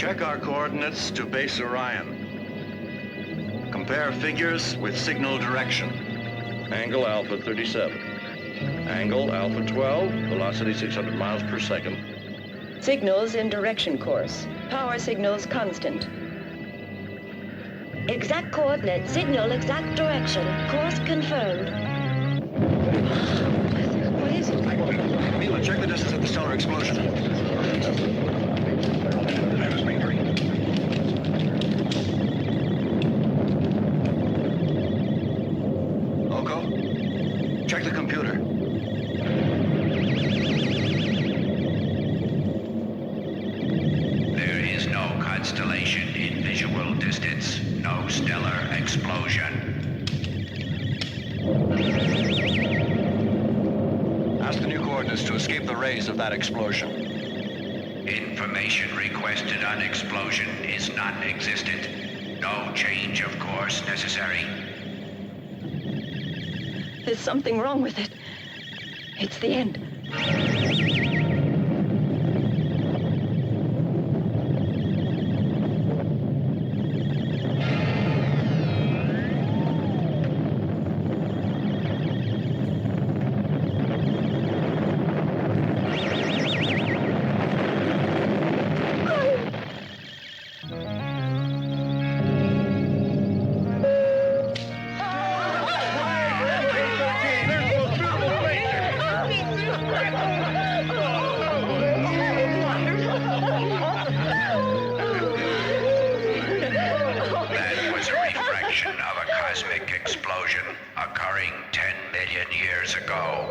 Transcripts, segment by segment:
Check our coordinates to base Orion. Compare figures with signal direction. Angle alpha 37. Angle alpha 12, velocity 600 miles per second. Signals in direction course. Power signals constant. Exact coordinate, signal exact direction. Course confirmed. What is it? Mila, check the distance of the stellar explosion. Oko, check the computer. There is no constellation in visual distance. No stellar explosion. Ask the new coordinates to escape the rays of that explosion. Information requested on explosion is non-existent. No change of course necessary. There's something wrong with it. It's the end. That was a refraction of a cosmic explosion occurring 10 million years ago.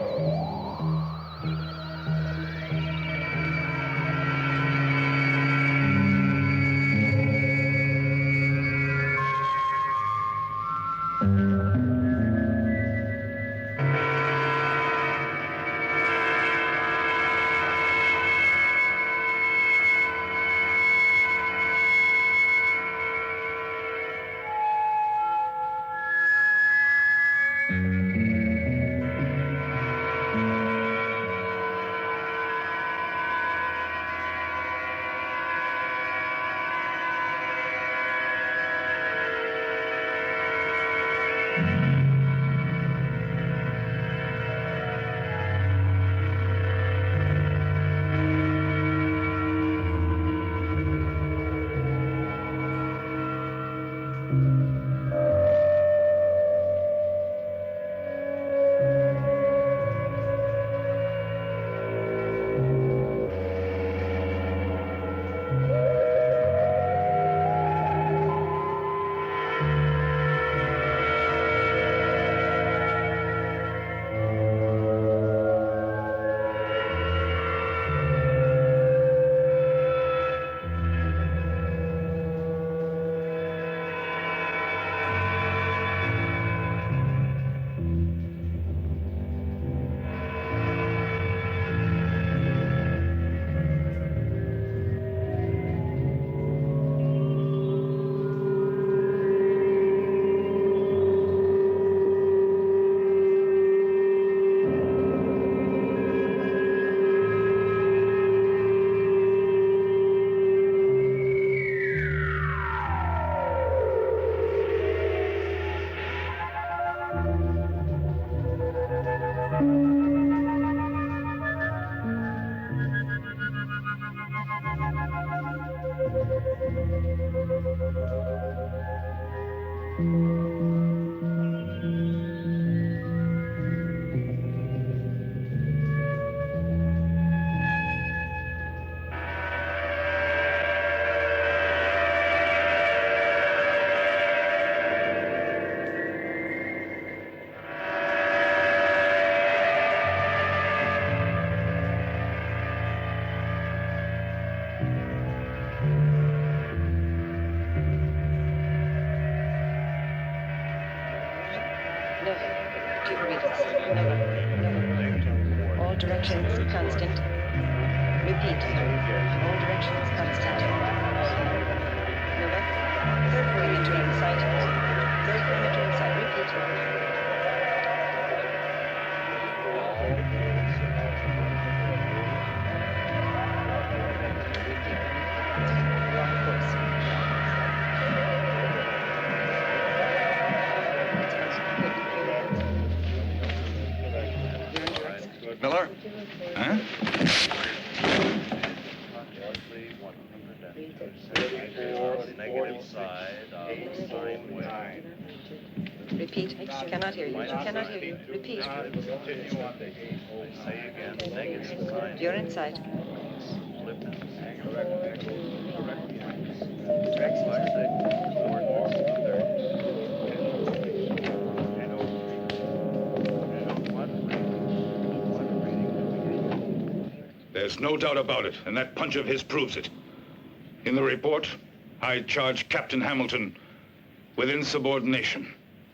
All directions constant. Repeat. All directions constant. Nova. Third perimeter in sight. Third perimeter in sight. Repeat. Repeat. Cannot hear you. Cannot hear you. Repeat. You're inside. There's no doubt about it, and that punch of his proves it. In the report, I charge Captain Hamilton with insubordination.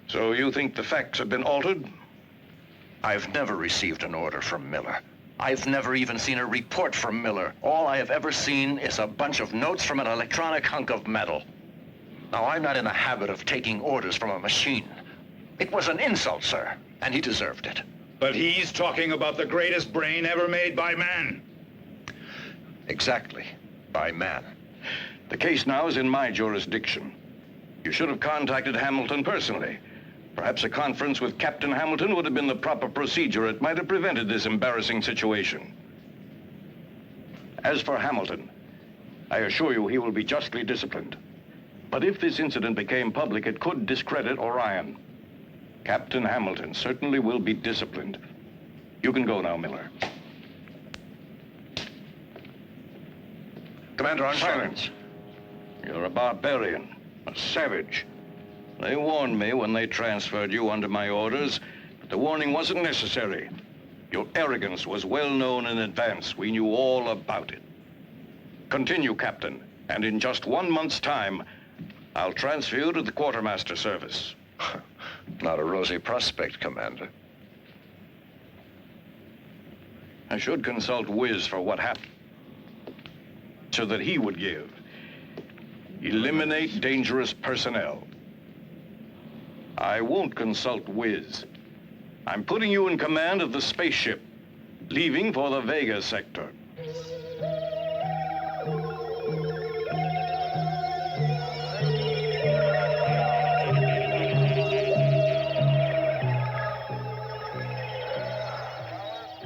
So you think the facts have been altered? I've never received an order from Miller. I've never even seen a report from Miller. All I have ever seen is a bunch of notes from an electronic hunk of metal. Now, I'm not in the habit of taking orders from a machine. It was an insult, sir, and he deserved it. But he's talking about the greatest brain ever made by man. Exactly, by man. The case now is in my jurisdiction. You should have contacted Hamilton personally. Perhaps a conference with Captain Hamilton would have been the proper procedure. It might have prevented this embarrassing situation. As for Hamilton, I assure you he will be justly disciplined. But if this incident became public, it could discredit Orion. Captain Hamilton certainly will be disciplined. You can go now, Miller. Commander Armstrong. Silence. You're a barbarian, a savage. They warned me when they transferred you under my orders, but the warning wasn't necessary. Your arrogance was well known in advance. We knew all about it. Continue, Captain, and in just 1 month's time, I'll transfer you to the quartermaster service. Not a rosy prospect, Commander. I should consult Wiz for what happened, so that he would give. Eliminate dangerous personnel. I won't consult Wiz. I'm putting you in command of the spaceship, leaving for the Vega sector.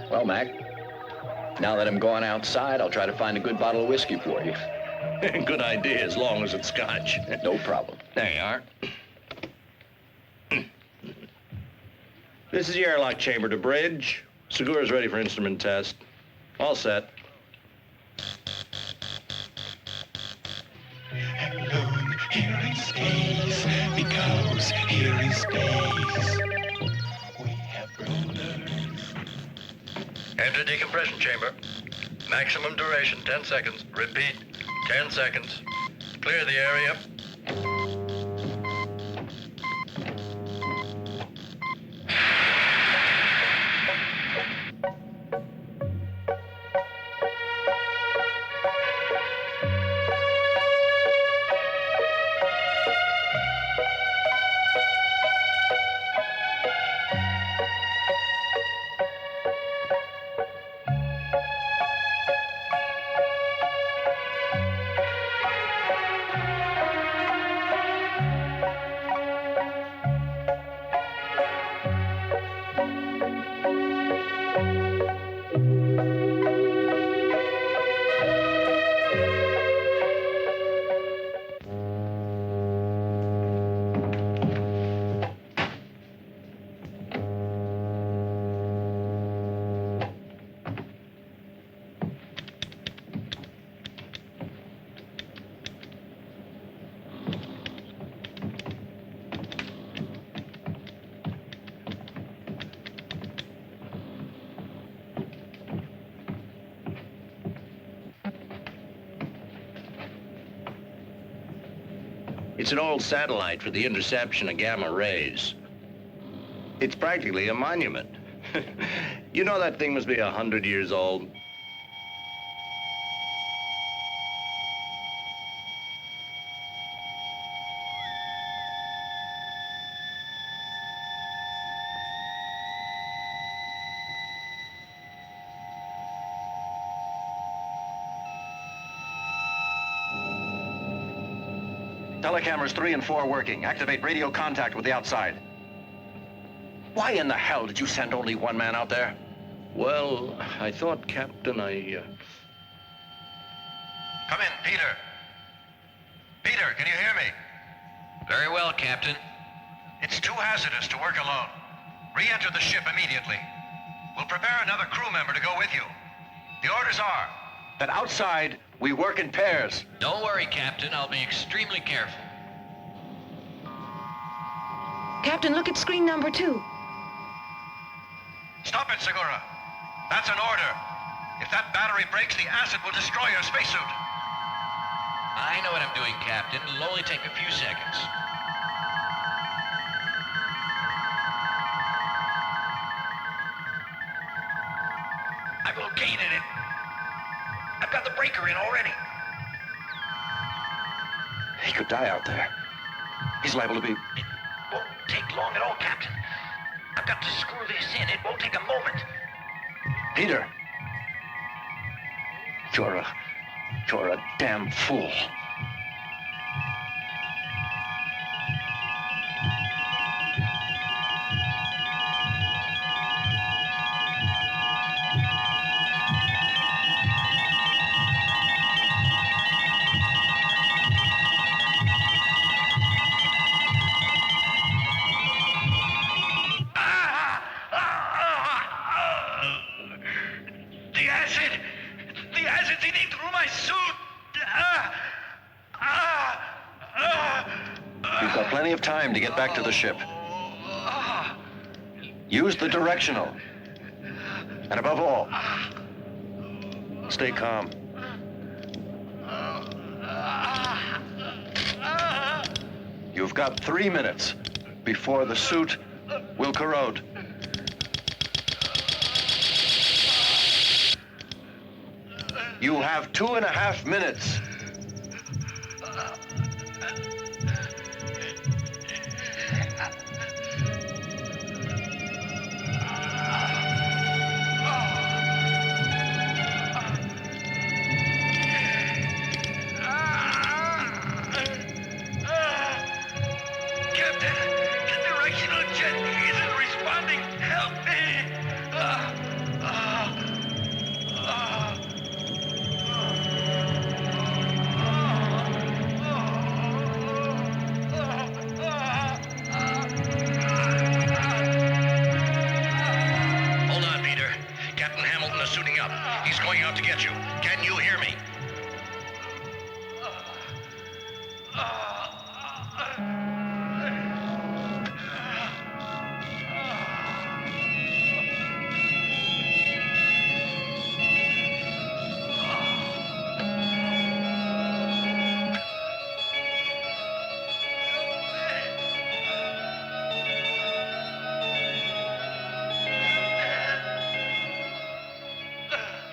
Well, Mac, now that I'm going outside, I'll try to find a good bottle of whiskey for you. Good idea, as long as it's scotch. No problem. There you are. This is the airlock chamber to bridge. Segura's ready for instrument test. All set. Alone here in space, because here in space we have brothers. Enter decompression chamber. Maximum duration, 10 seconds. Repeat, 10 seconds. Clear the area. It's an old satellite for the interception of gamma rays. It's practically a monument. You know that thing must be 100 years old. Telecameras 3 and 4 working. Activate radio contact with the outside. Why in the hell did you send only one man out there? Well, I thought, Captain, Come in, Peter. Peter, can you hear me? Very well, Captain. It's too hazardous to work alone. Re-enter the ship immediately. We'll prepare another crew member to go with you. The orders are that outside, we work in pairs. Don't worry, Captain. I'll be extremely careful. Captain, look at screen number 2. Stop it, Segura. That's an order. If that battery breaks, the acid will destroy your spacesuit. I know what I'm doing, Captain. It'll only take a few seconds. I've located it. I've got the breaker in already. He could die out there. He's liable to be... It won't take long at all, Captain. I've got to screw this in. It won't take a moment. Peter! You're a damn fool. The acid's eating through my suit. You've got plenty of time to get back to the ship. Use the directional. And above all, stay calm. You've got 3 minutes before the suit will corrode. You have 2.5 minutes.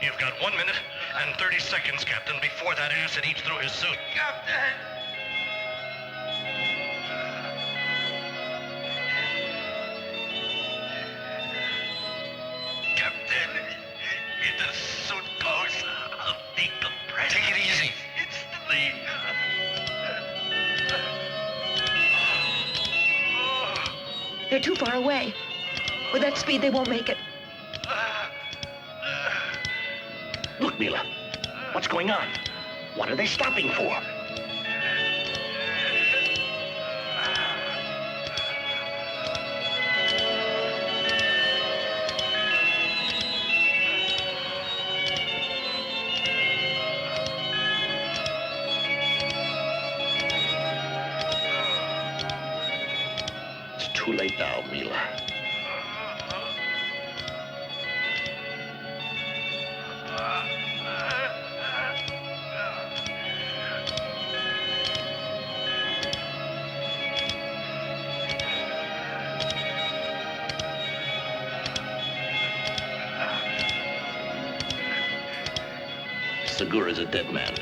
You've got 1 minute and 30 seconds, Captain, before that acid eats through his suit. Captain! Captain, if the suit goes, I'll decompress. Take it easy. Instantly. They're too far away. With that speed, they won't make it. Look, Mila. What's going on? What are they stopping for? It's too late now, Mila. Segura's a dead man.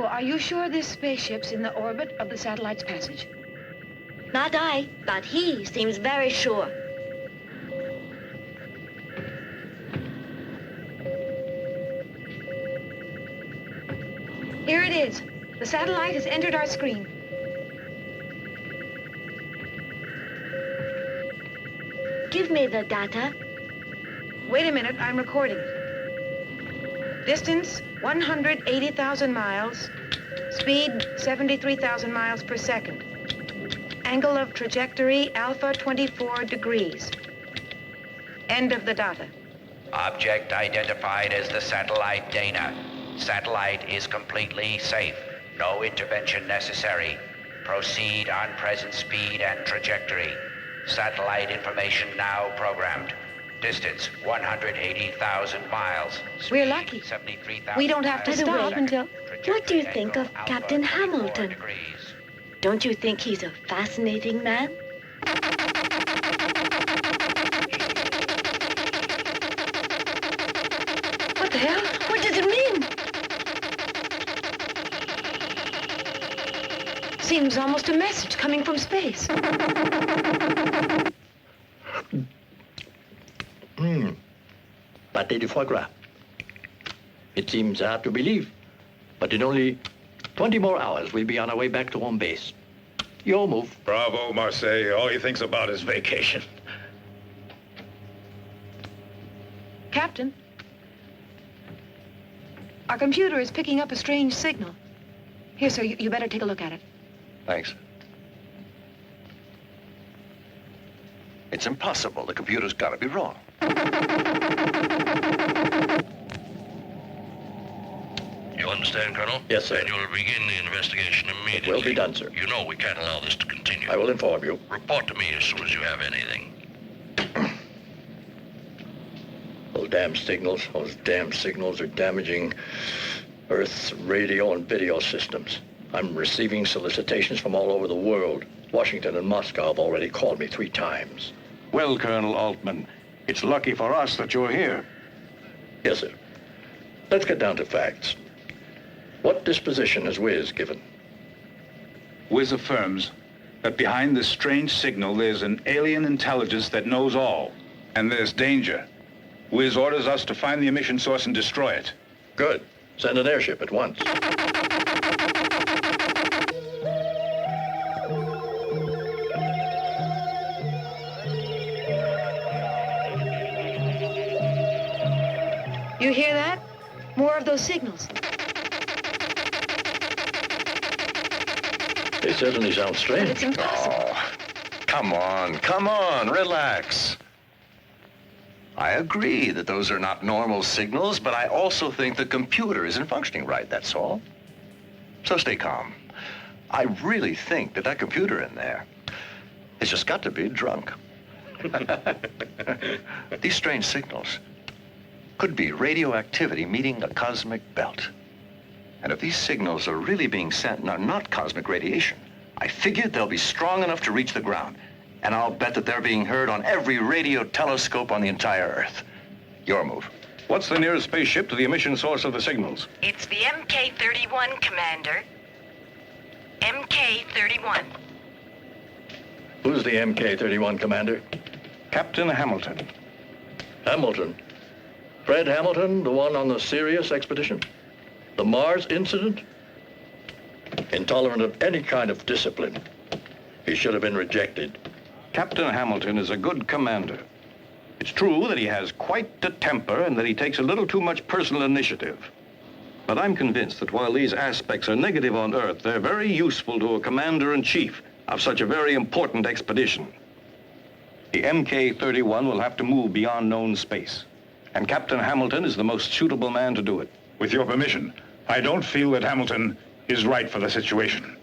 Marco, are you sure this spaceship's in the orbit of the satellite's passage? Not I, but he seems very sure. Here it is. The satellite has entered our screen. Give me the data. Wait a minute, I'm recording. Distance, 180,000 miles. Speed, 73,000 miles per second. Angle of trajectory, alpha 24 degrees. End of the data. Object identified as the satellite Dana. Satellite is completely safe. No intervention necessary. Proceed on present speed and trajectory. Satellite information now programmed. Distance, 180,000 miles. Speed, We're lucky. 73,000 We don't have to miles per stop second. until... What do you think of Alpha Captain 24 Hamilton? degrees. Don't you think he's a fascinating man? What the hell? What does it mean? Seems almost a message coming from space. Pâté de foie gras. It seems hard to believe, but in only 20 more hours, we'll be on our way back to home base. Your move. Bravo, Marseille. All he thinks about is vacation. Captain, our computer is picking up a strange signal. Here, sir, you better take a look at it. Thanks. It's impossible. The computer's got to be wrong. You understand, Colonel? Yes, sir. And you'll begin the investigation immediately. It will be done, sir. You know we can't allow this to continue. I will inform you. Report to me as soon as you have anything. Those damn signals are damaging Earth's radio and video systems. I'm receiving solicitations from all over the world. Washington and Moscow have already called me 3 times. Well, Colonel Altman, it's lucky for us that you're here. Yes, sir. Let's get down to facts. What disposition has Wiz given? Wiz affirms that behind this strange signal there's an alien intelligence that knows all, and there's danger. Wiz orders us to find the emission source and destroy it. Good. Send an airship at once. You hear that? More of those signals. They certainly sound But strange. it's impossible. Oh, come on, relax. I agree that those are not normal signals, but I also think the computer isn't functioning right, that's all. So stay calm. I really think that computer in there has just got to be drunk. These strange signals could be radioactivity meeting a cosmic belt. And if these signals are really being sent and are not cosmic radiation, I figured they'll be strong enough to reach the ground. And I'll bet that they're being heard on every radio telescope on the entire Earth. Your move. What's the nearest spaceship to the emission source of the signals? It's the MK-31, Commander. MK-31. Who's the MK-31 commander? Captain Hamilton. Hamilton. Fred Hamilton, the one on the Sirius expedition? The Mars incident? Intolerant of any kind of discipline. He should have been rejected. Captain Hamilton is a good commander. It's true that he has quite the temper and that he takes a little too much personal initiative. But I'm convinced that while these aspects are negative on Earth, they're very useful to a commander-in-chief of such a very important expedition. The MK-31 will have to move beyond known space, and Captain Hamilton is the most suitable man to do it. With your permission, I don't feel that Hamilton is right for the situation.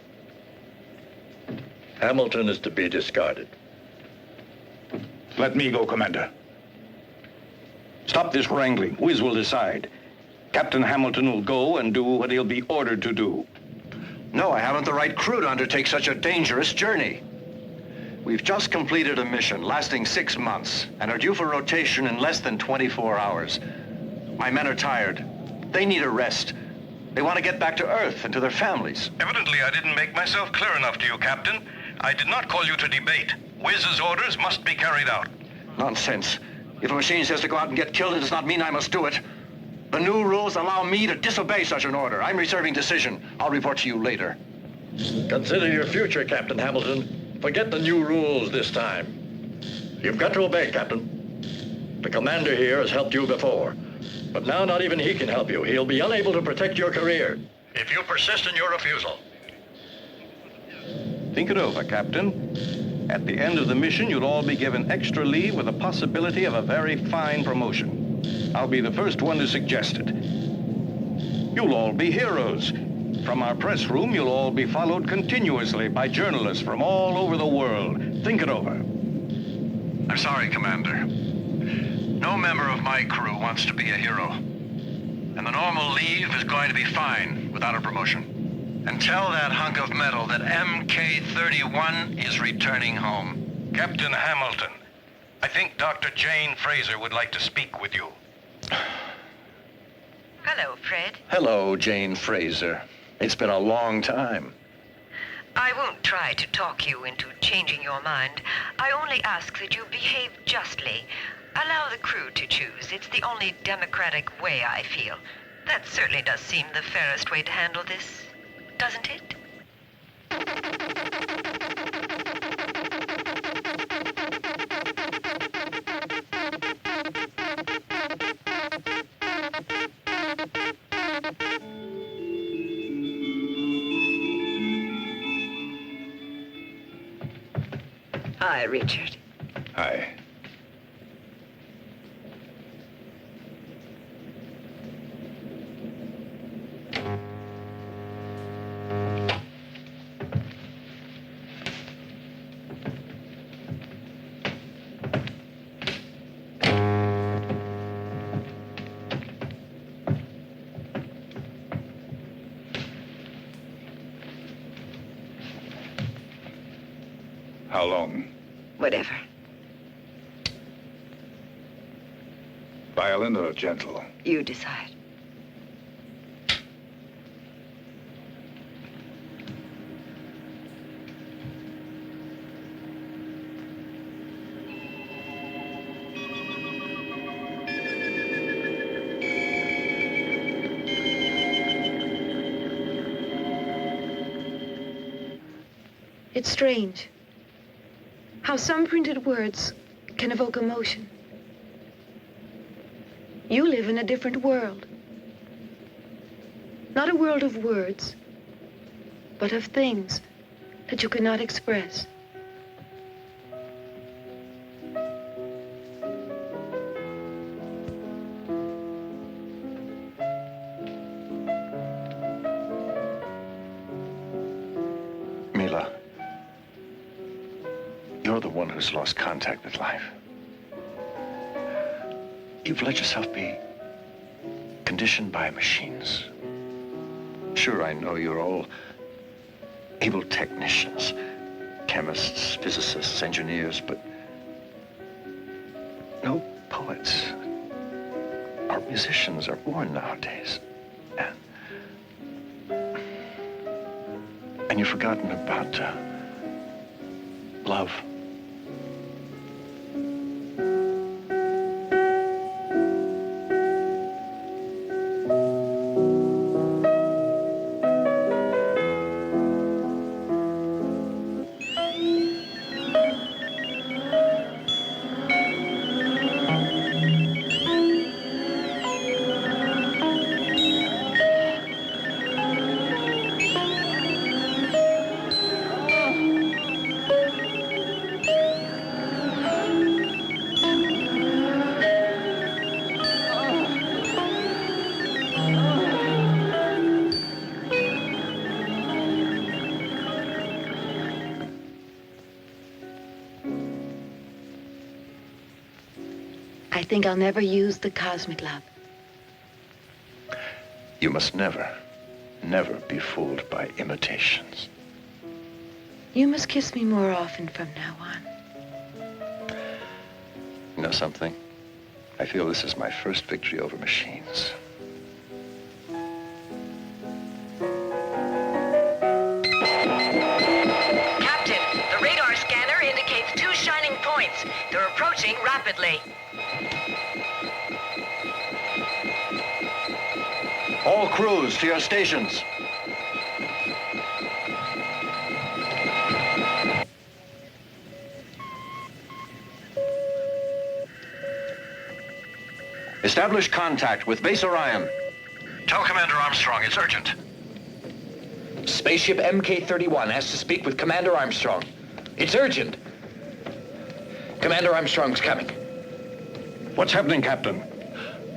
Hamilton is to be discarded. Let me go, Commander. Stop this wrangling. Wiz will decide. Captain Hamilton will go and do what he'll be ordered to do. No, I haven't the right crew to undertake such a dangerous journey. We've just completed a mission lasting 6 months and are due for rotation in less than 24 hours. My men are tired. They need a rest. They want to get back to Earth and to their families. Evidently, I didn't make myself clear enough to you, Captain. I did not call you to debate. Wiz's orders must be carried out. Nonsense. If a machine says to go out and get killed, it does not mean I must do it. The new rules allow me to disobey such an order. I'm reserving decision. I'll report to you later. Consider your future, Captain Hamilton. Forget the new rules this time. You've got to obey, Captain. The commander here has helped you before. But now not even he can help you. He'll be unable to protect your career if you persist in your refusal. Think it over, Captain. At the end of the mission, you'll all be given extra leave with a possibility of a very fine promotion. I'll be the first one to suggest it. You'll all be heroes. From our press room, you'll all be followed continuously by journalists from all over the world. Think it over. I'm sorry, Commander. No member of my crew wants to be a hero. And the normal leave is going to be fine without a promotion. And tell that hunk of metal that MK-31 is returning home. Captain Hamilton, I think Dr. Jane Fraser would like to speak with you. Hello, Fred. Hello, Jane Fraser. It's been a long time. I won't try to talk you into changing your mind. I only ask that you behave justly. Allow the crew to choose. It's the only democratic way, I feel. That certainly does seem the fairest way to handle this, doesn't it? Hi, Richard. Hi. How long? Whatever. Violent or gentle? You decide. It's strange how some printed words can evoke emotion. You live in a different world. Not a world of words, but of things that you cannot express. Mila, you're the one who's lost contact with life. You've let yourself be conditioned by machines. Sure, I know you're all able technicians, chemists, physicists, engineers, but no poets or musicians are born nowadays. And you've forgotten about love. I think I'll never use the cosmic love. You must never, never be fooled by imitations. You must kiss me more often from now on. You know something? I feel this is my first victory over machines. rapidly. All crews to your stations. Establish contact with Base Orion. Tell Commander Armstrong it's urgent. Spaceship MK-31 has to speak with Commander Armstrong. It's urgent. Commander Armstrong's coming. What's happening, Captain?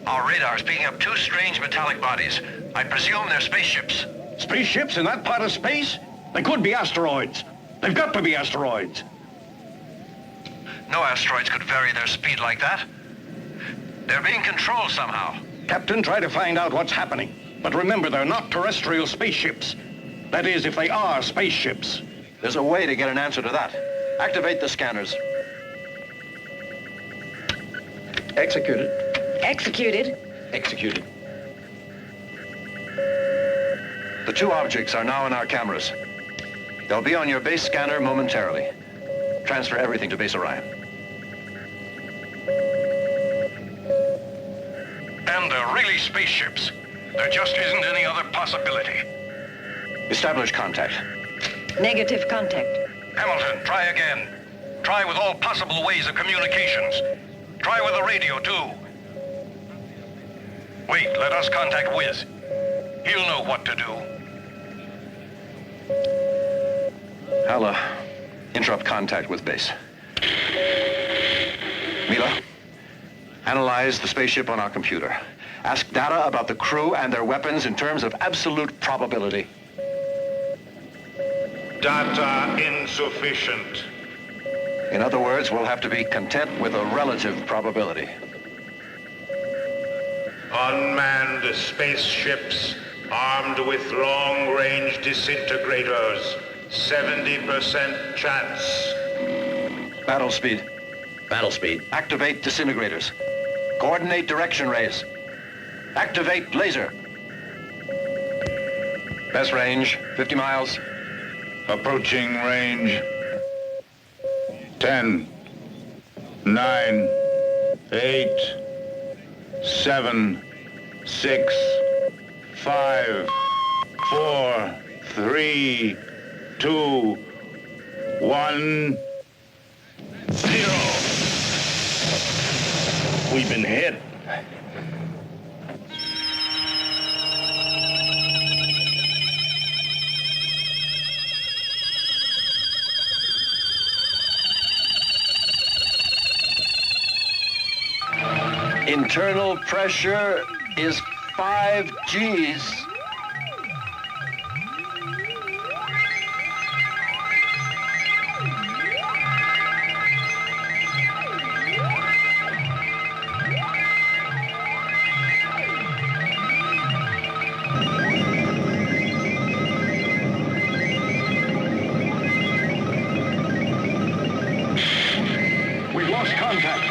Our radar's picking up two strange metallic bodies. I presume they're spaceships. Spaceships in that part of space? They could be asteroids. They've got to be asteroids. No asteroids could vary their speed like that. They're being controlled somehow. Captain, try to find out what's happening. But remember, they're not terrestrial spaceships. That is, if they are spaceships. There's a way to get an answer to that. Activate the scanners. Executed. Executed. Executed. The two objects are now in our cameras. They'll be on your base scanner momentarily. Transfer everything to Base Orion. And they're really spaceships. There just isn't any other possibility. Establish contact. Negative contact. Hamilton, try again. Try with all possible ways of communications. Try with the radio, too. Wait, let us contact Wiz. He'll know what to do. I'll, interrupt contact with base. Mila, analyze the spaceship on our computer. Ask data about the crew and their weapons in terms of absolute probability. Data insufficient. In other words, we'll have to be content with a relative probability. Unmanned spaceships armed with long-range disintegrators. 70% chance. Battle speed. Battle speed. Activate disintegrators. Coordinate direction rays. Activate laser. Best range, 50 miles. Approaching range. 10, 9, 8, 7, 6, 5, 4, 3, 2, 1, 0. We've been hit. Internal pressure is 5 Gs. We've lost contact.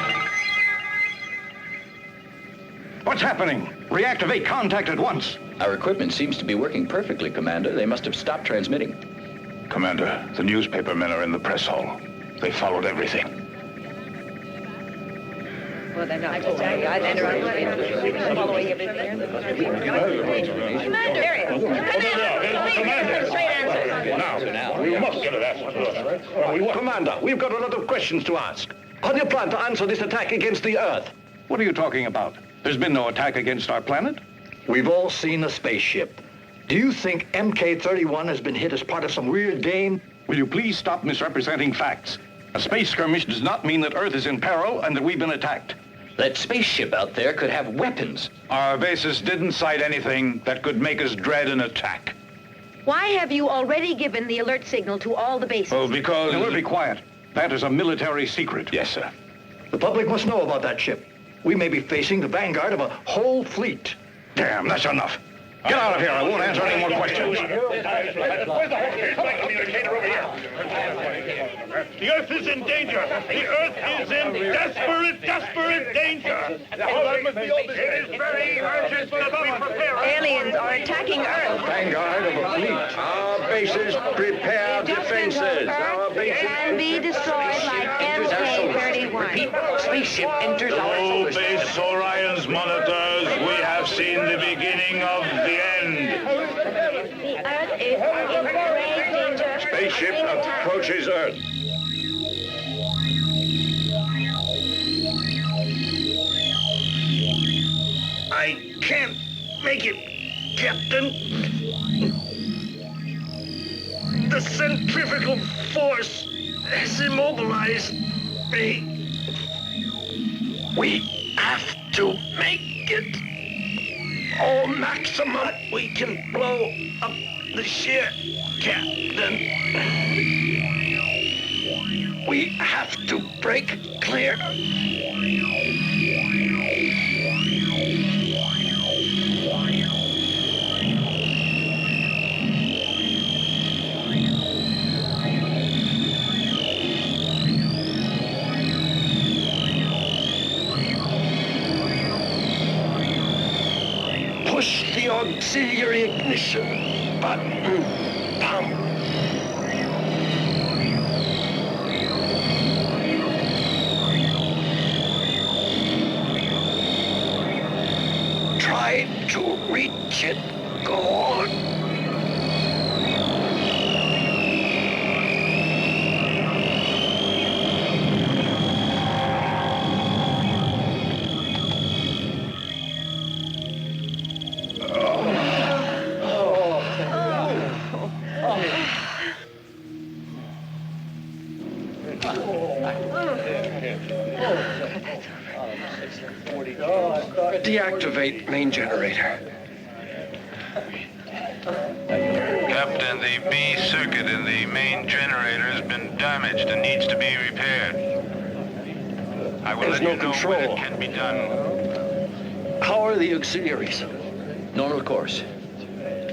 What's happening? Reactivate contact at once. Our equipment seems to be working perfectly, Commander. They must have stopped transmitting. Commander, the newspaper men are in the press hall. They followed everything. Well, they're not following everything. Now, we must get an answer. Commander, we've got a lot of questions to ask. How do you plan to answer this attack against the Earth? What are you talking about? There's been no attack against our planet. We've all seen a spaceship. Do you think MK-31 has been hit as part of some weird game? Will you please stop misrepresenting facts? A space skirmish does not mean that Earth is in peril and that we've been attacked. That spaceship out there could have weapons. Our bases didn't cite anything that could make us dread an attack. Why have you already given the alert signal to all the bases? Oh, because... Now, we'll be quiet. That is a military secret. Yes, sir. The public must know about that ship. We may be facing the vanguard of a whole fleet. Damn, that's enough. Get out of here. I won't answer any more questions. The Earth is in danger. The Earth is in desperate danger. It is very urgent that we prepare. Aliens are attacking Earth. Vanguard of a fleet. Our bases prepare defenses. Our bases Can be destroyed like MK-31. Spaceship enters our solar system. Base Orion's monitors, we have seen the beginning of the end. The Earth is in grave danger. spaceship approaches Earth. I can't make it, Captain. The centrifugal force has immobilized me. We have to make it all maximum we can blow up the ship, Captain. We have to break clear. Push the auxiliary ignition button. Pump. Try to reach it. Go on. Deactivate main generator. Captain, the B circuit in the main generator has been damaged and needs to be repaired. I will There's let you no know when control. it can be done. How are the auxiliaries? Normal course.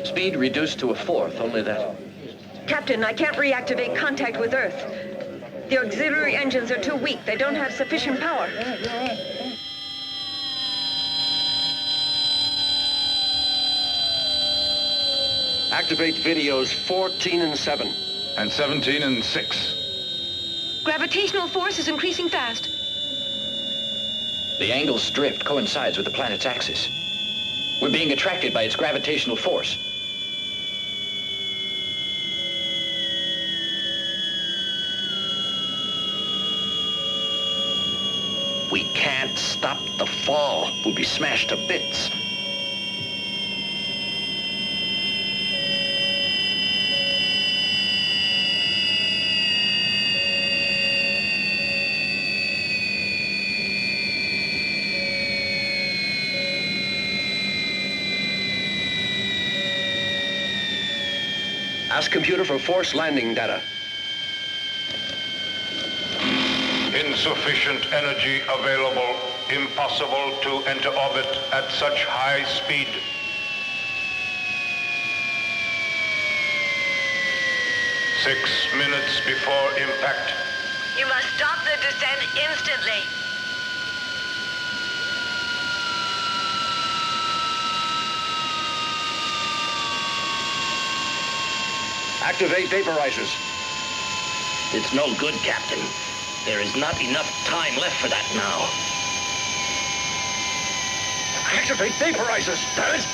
Speed reduced to 1/4, only that. Captain, I can't reactivate contact with Earth. The auxiliary engines are too weak. They don't have sufficient power. Activate videos 14 and 7. And 17 and 6. Gravitational force is increasing fast. The angle's drift coincides with the planet's axis. We're being attracted by its gravitational force. We can't stop the fall. We'll be smashed to bits. Ask computer for force landing data. Insufficient energy available. Impossible to enter orbit at such high speed. Six minutes before impact. You must stop the descent instantly. Activate vaporizers. It's no good, Captain. There is not enough time left for that now. Activate vaporizers, damn it!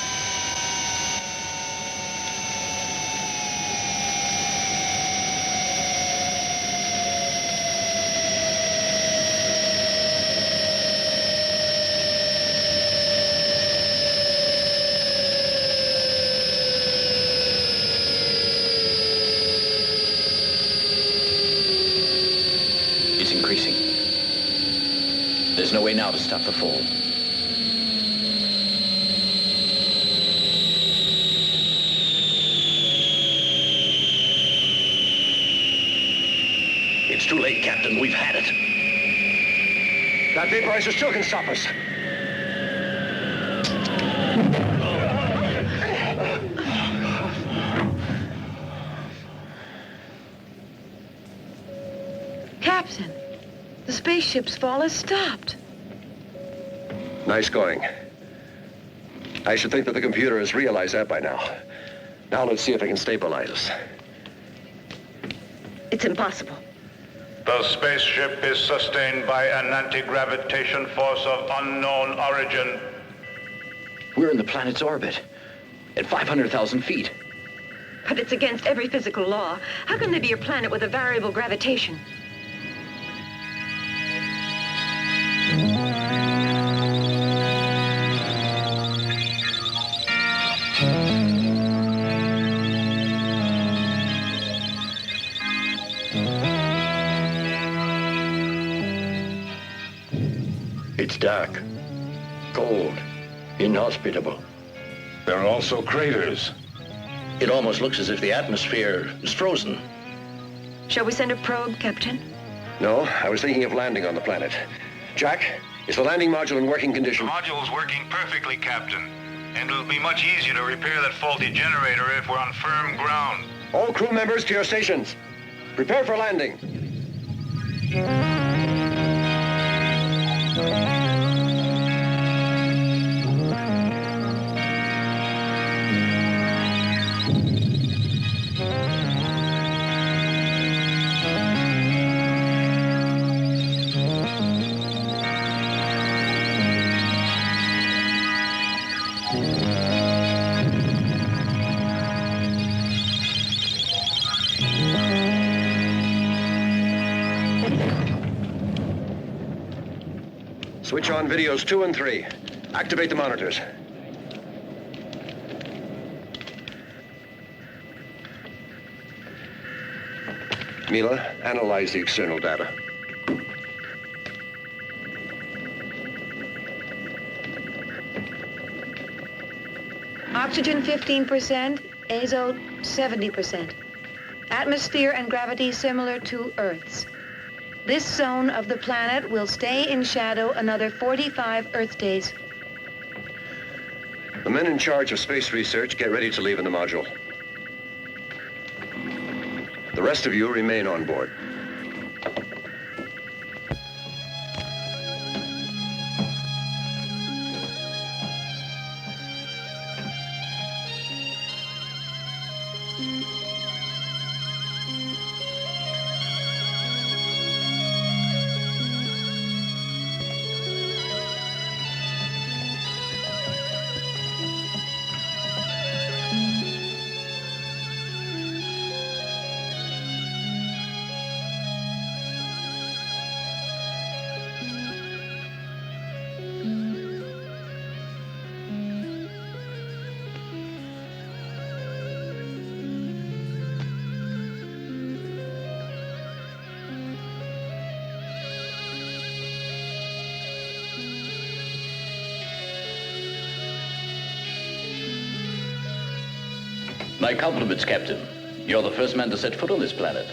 It's increasing. There's no way now to stop the fall. It's too late, Captain. We've had it. That vaporizer still can stop us. spaceship's fall has stopped. Nice going. I should think that the computer has realized that by now. Now let's see if it can stabilize us. It's impossible. The spaceship is sustained by an anti-gravitation force of unknown origin. We're in the planet's orbit, at 500,000 feet. But it's against every physical law. How can there be a planet with a variable gravitation? It's dark, cold, inhospitable. There are also craters. It almost looks as if the atmosphere is frozen. Shall we send a probe, Captain? No, I was thinking of landing on the planet. Jack, is the landing module in working condition? The module's working perfectly, Captain. And it'll be much easier to repair that faulty generator if we're on firm ground. All crew members to your stations. Prepare for landing. Switch on videos 2 and 3. Activate the monitors. Mila, analyze the external data. Oxygen 15%, azote 70%. Atmosphere and gravity similar to Earth's. This zone of the planet will stay in shadow another 45 Earth days. The men in charge of space research get ready to leave in the module. The rest of you remain on board. My compliments, Captain. You're the first man to set foot on this planet.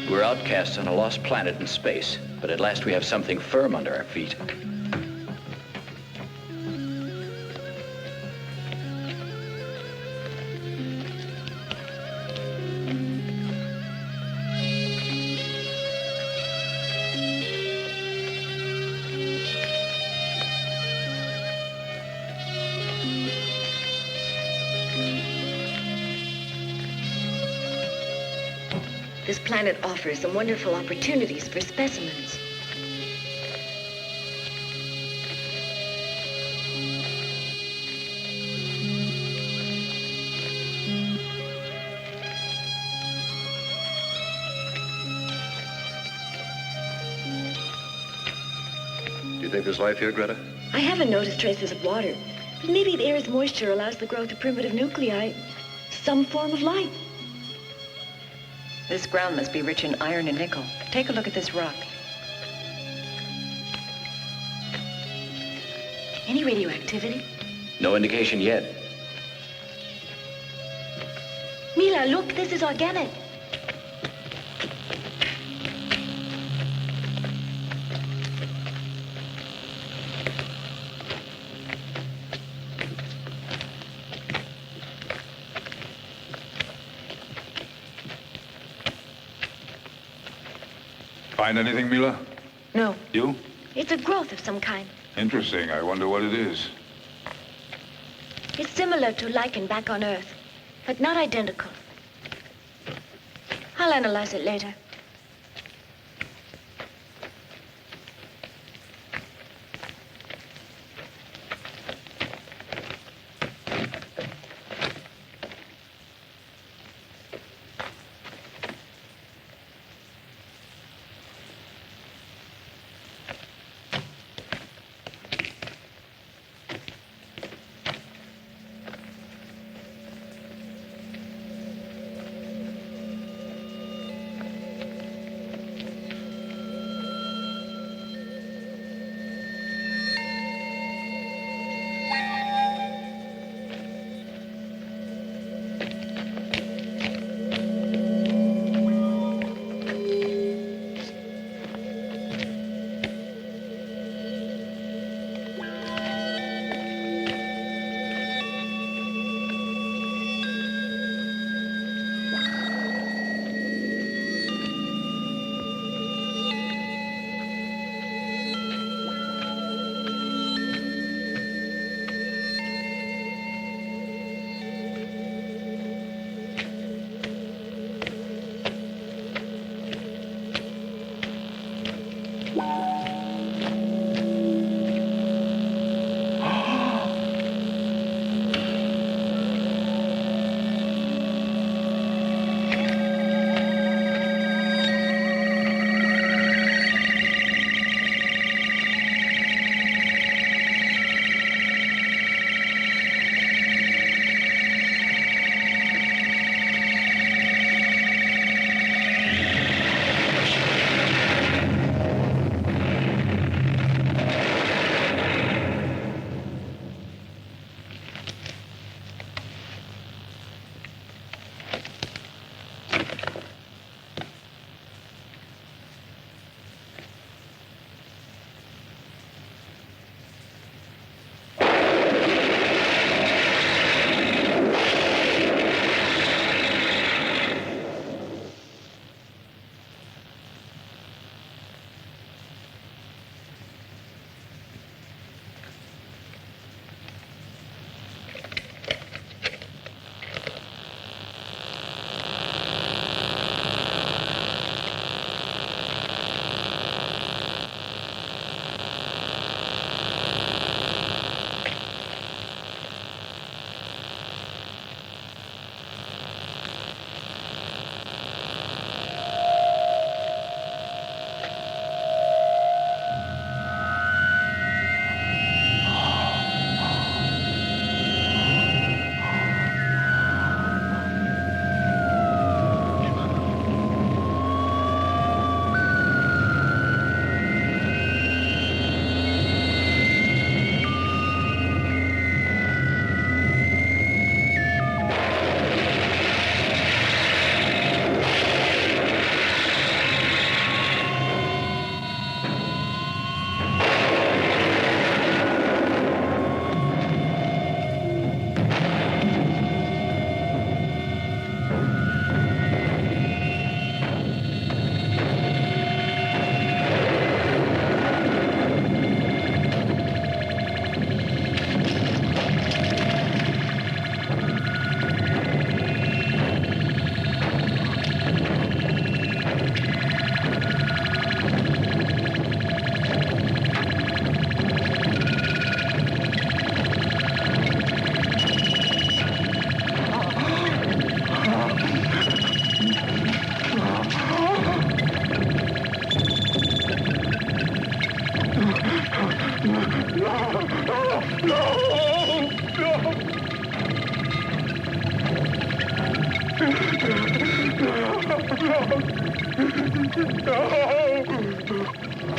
We're outcasts on a lost planet in space, but at last we have something firm under our feet. This planet offers some wonderful opportunities for specimens. Do you think there's life here, Greta? I haven't noticed traces of water, but maybe the air's moisture allows the growth of primitive nuclei, some form of life. This ground must be rich in iron and nickel. Take a look at this rock. Any radioactivity? No indication yet. Mila, look, this is organic. Find anything, Mila? No. You? It's a growth of some kind. Interesting. I wonder what it is. It's similar to lichen back on Earth, but not identical. I'll analyze it later.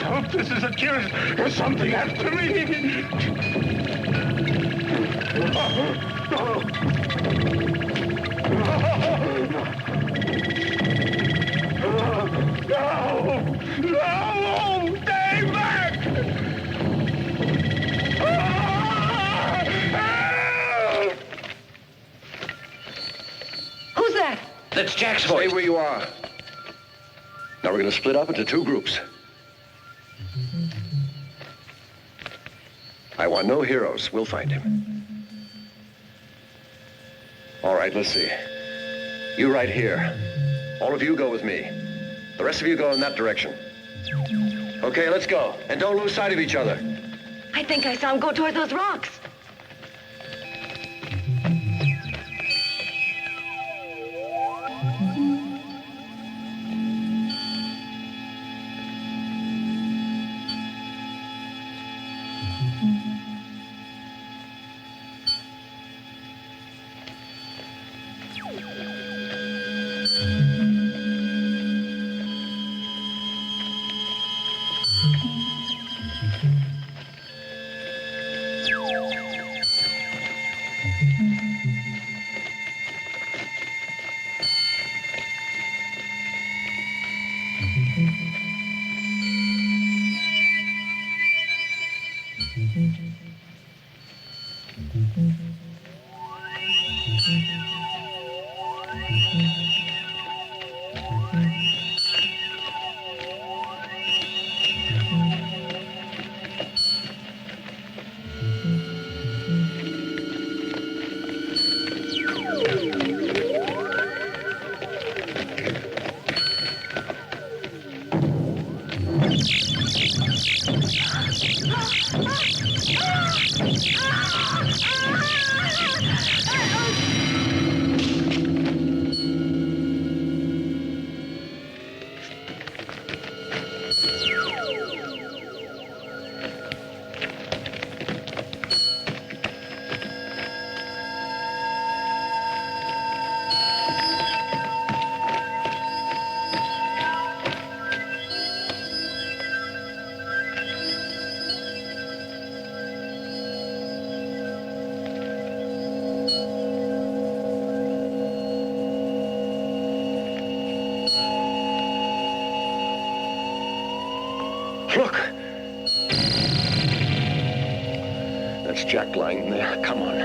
No, this is a curse. There's something after me. No! Stay back! Who's that? That's Jack's voice. Stay where you are. Now we're going to split up into 2 groups. I want no heroes. We'll find him. All right, let's see. You right here. All of you go with me. The rest of you go in that direction. Okay, let's go. And don't lose sight of each other. I think I saw him go toward those rocks. Look! That's Jack lying there. Come on.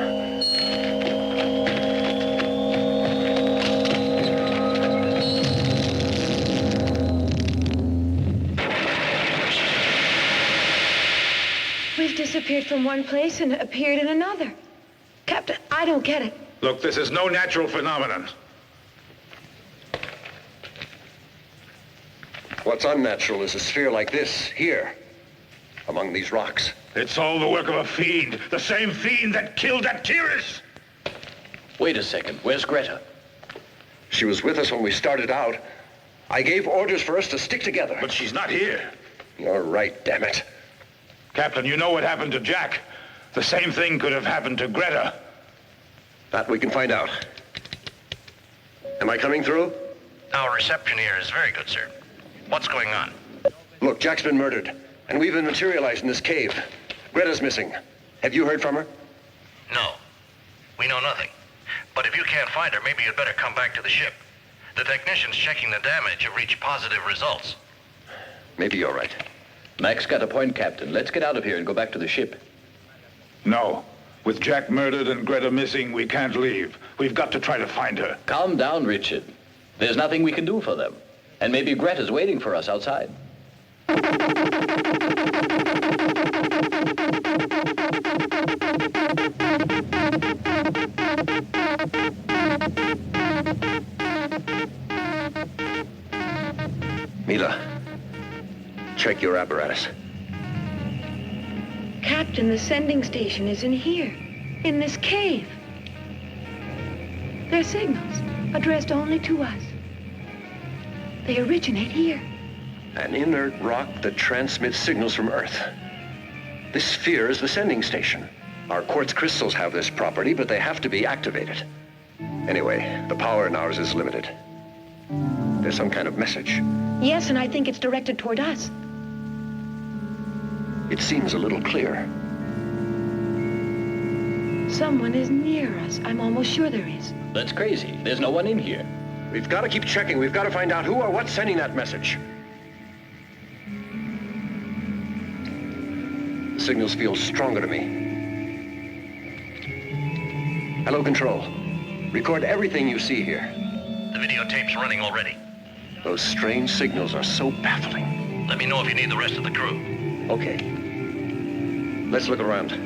We've disappeared from one place and appeared in another. Captain, I don't get it. Look, this is no natural phenomenon. What's unnatural is a sphere like this, here, among these rocks. It's all the work of a fiend. The same fiend that killed that Tiris. Wait a second. Where's Greta? She was with us when we started out. I gave orders for us to stick together. But she's not here. You're right, damn it. Captain, you know what happened to Jack. The same thing could have happened to Greta. That we can find out. Am I coming through? Our reception here is very good, sir. What's going on? Look, Jack's been murdered, and we've been materialized in this cave. Greta's missing. Have you heard from her? No. We know nothing. But if you can't find her, maybe you'd better come back to the ship. The technicians checking the damage have reached positive results. Maybe you're right. Mac's got a point, Captain. Let's get out of here and go back to the ship. No. With Jack murdered and Greta missing, we can't leave. We've got to try to find her. Calm down, Richard. There's nothing we can do for them. And maybe Greta's waiting for us outside. Mila, check your apparatus. Captain, the sending station is in here, in this cave. They're signals addressed only to us. They originate here. An inert rock that transmits signals from Earth. This sphere is the sending station. Our quartz crystals have this property, but they have to be activated. Anyway, the power in ours is limited. There's some kind of message. Yes, and I think it's directed toward us. It seems a little clear. Someone is near us. I'm almost sure there is. That's crazy. There's no one in here. We've got to keep checking. We've got to find out who or what's sending that message. The signals feel stronger to me. Hello, Control. Record everything you see here. The videotape's running already. Those strange signals are so baffling. Let me know if you need the rest of the crew. Okay. Let's look around.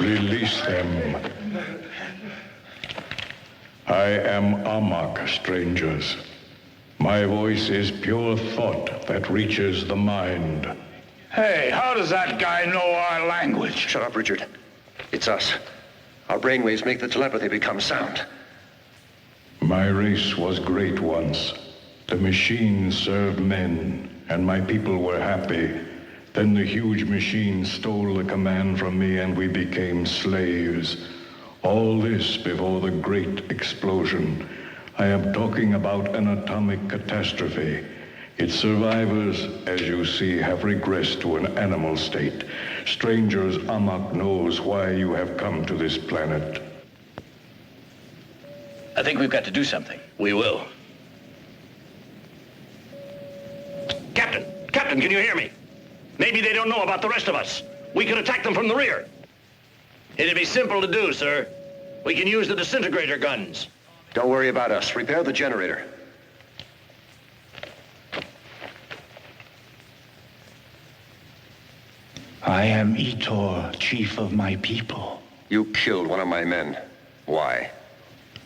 Release them. I am Amok, strangers. My voice is pure thought that reaches the mind. Hey, how does that guy know our language? Shut up, Richard. It's us. Our brainwaves make the telepathy become sound. My race was great once. The machines served men, and my people were happy. Then the huge machine stole the command from me, and we became slaves. All this before the great explosion. I am talking about an atomic catastrophe. Its survivors, as you see, have regressed to an animal state. Strangers, Amok knows why you have come to this planet. I think we've got to do something. We will. Captain, can you hear me? Maybe they don't know about the rest of us. We could attack them from the rear. It'd be simple to do, sir. We can use the disintegrator guns. Don't worry about us. Repair the generator. I am Etor, chief of my people. You killed one of my men. Why?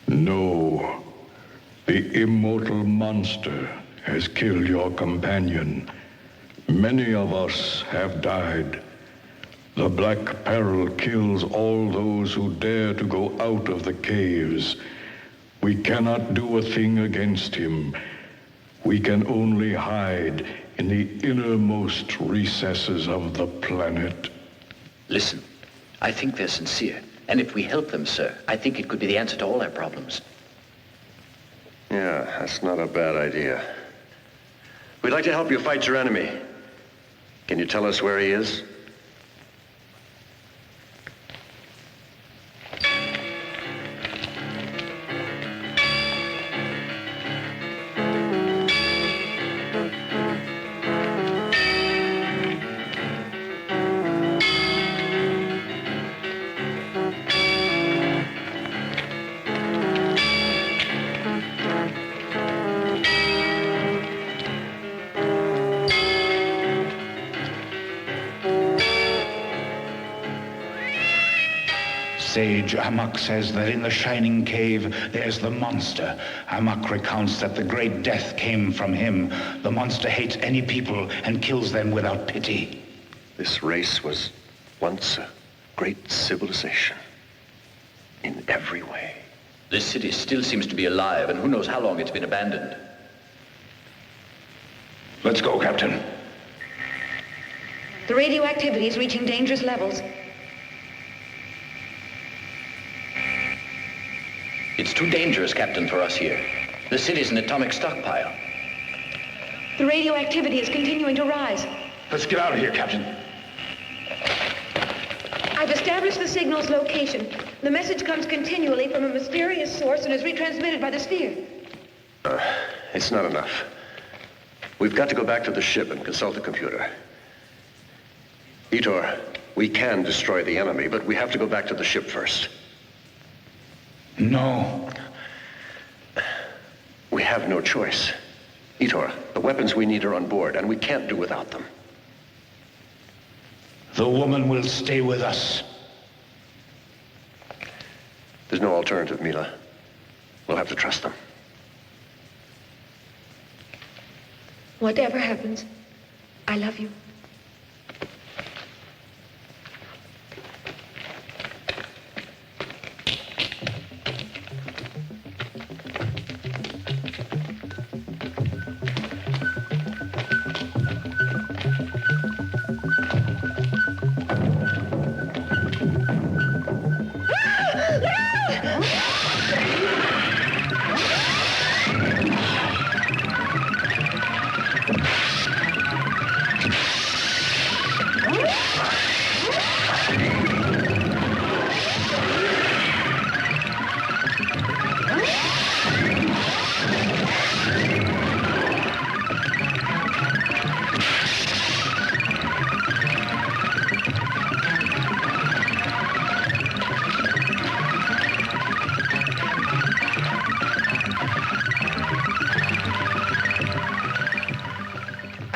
No. The immortal monster has killed your companion. Many of us have died. The Black Peril kills all those who dare to go out of the caves. We cannot do a thing against him. We can only hide in the innermost recesses of the planet. Listen, I think they're sincere. And if we help them, sir, I think it could be the answer to all our problems. Yeah, that's not a bad idea. We'd like to help you fight your enemy. Can you tell us where he is? Sage Amok says that in the Shining Cave, there's the monster. Amok recounts that the great death came from him. The monster hates any people and kills them without pity. This race was once a great civilization. In every way. This city still seems to be alive, and who knows how long it's been abandoned. Let's go, Captain. The radioactivity is reaching dangerous levels. It's too dangerous, Captain, for us here. The city's an atomic stockpile. The radioactivity is continuing to rise. Let's get out of here, Captain. I've established the signal's location. The message comes continually from a mysterious source and is retransmitted by the sphere. It's not enough. We've got to go back to the ship and consult the computer. Etor, we can destroy the enemy, but we have to go back to the ship first. No. We have no choice. Etor, the weapons we need are on board, and we can't do without them. The woman will stay with us. There's no alternative, Mila. We'll have to trust them. Whatever happens, I love you.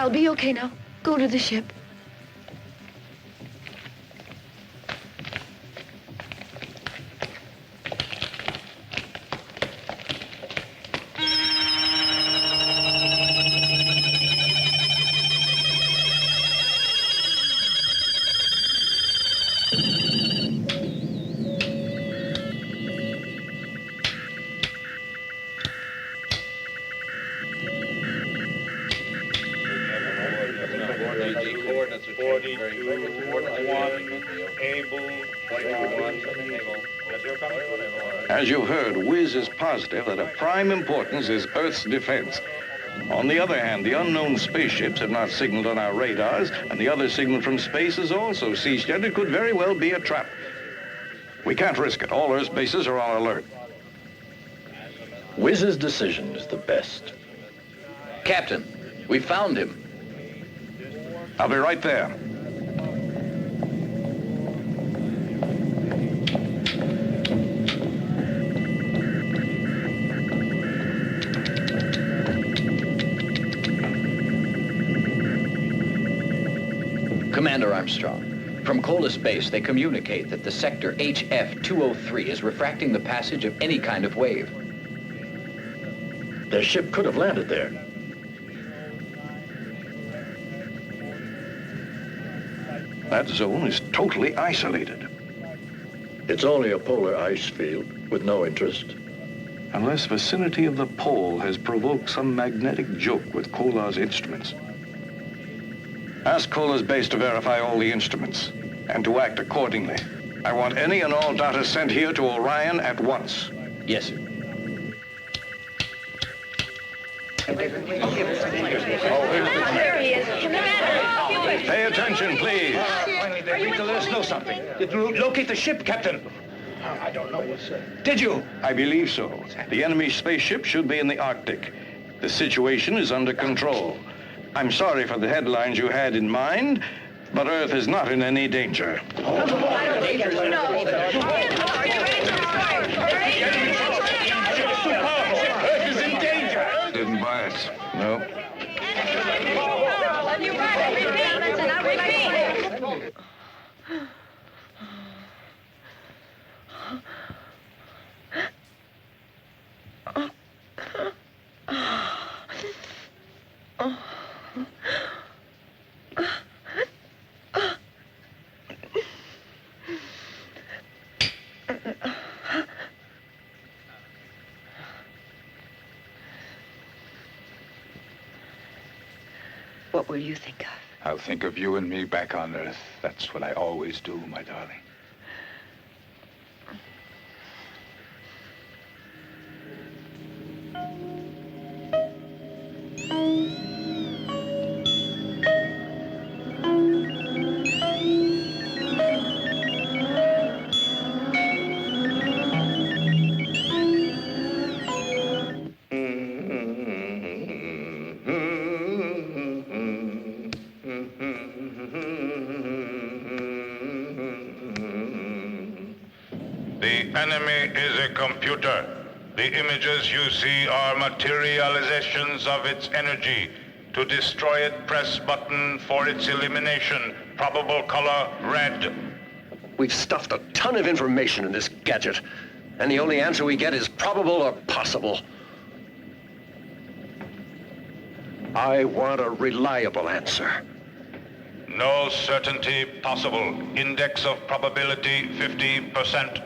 I'll be okay now. Go to the ship. As you've heard, Wiz is positive that of prime importance is Earth's defense. On the other hand, the unknown spaceships have not signaled on our radars, and the other signal from space has also ceased yet. It could very well be a trap. We can't risk it. All Earth's bases are on alert. Wiz's decision is the best. Captain, we found him. I'll be right there. Commander Armstrong, from Cola Space, they communicate that the sector HF-203 is refracting the passage of any kind of wave. Their ship could have landed there. That zone is totally isolated. It's only a polar ice field with no interest. Unless vicinity of the pole has provoked some magnetic joke with Kola's instruments. Ask Kola's base to verify all the instruments and to act accordingly. I want any and all data sent here to Orion at once. Yes, sir. There he is. Commander! Pay attention, please. Finally, they agreed to let us know something. Did you locate the ship, Captain? I don't know, sir. Did you? I believe so. The enemy spaceship should be in the Arctic. The situation is under control. I'm sorry for the headlines you had in mind, but Earth is not in any danger. Earth is in danger. Didn't buy it. No. What will you think of? I'll think of you and me back on Earth. That's what I always do, my darling. The enemy is a computer. The images you see are materializations of its energy. To destroy it, press button for its elimination. Probable color, red. We've stuffed a ton of information in this gadget. And the only answer we get is probable or possible. I want a reliable answer. No certainty possible. Index of probability 50%.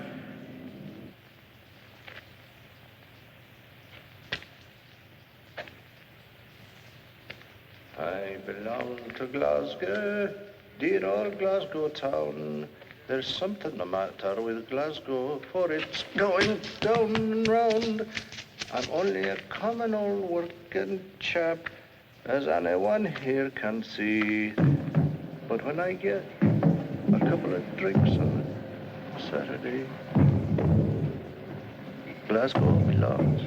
I belong to Glasgow, dear old Glasgow town. There's something the matter with Glasgow, for it's going down and round. I'm only a common old working chap, as anyone here can see. But when I get a couple of drinks on Saturday, Glasgow belongs.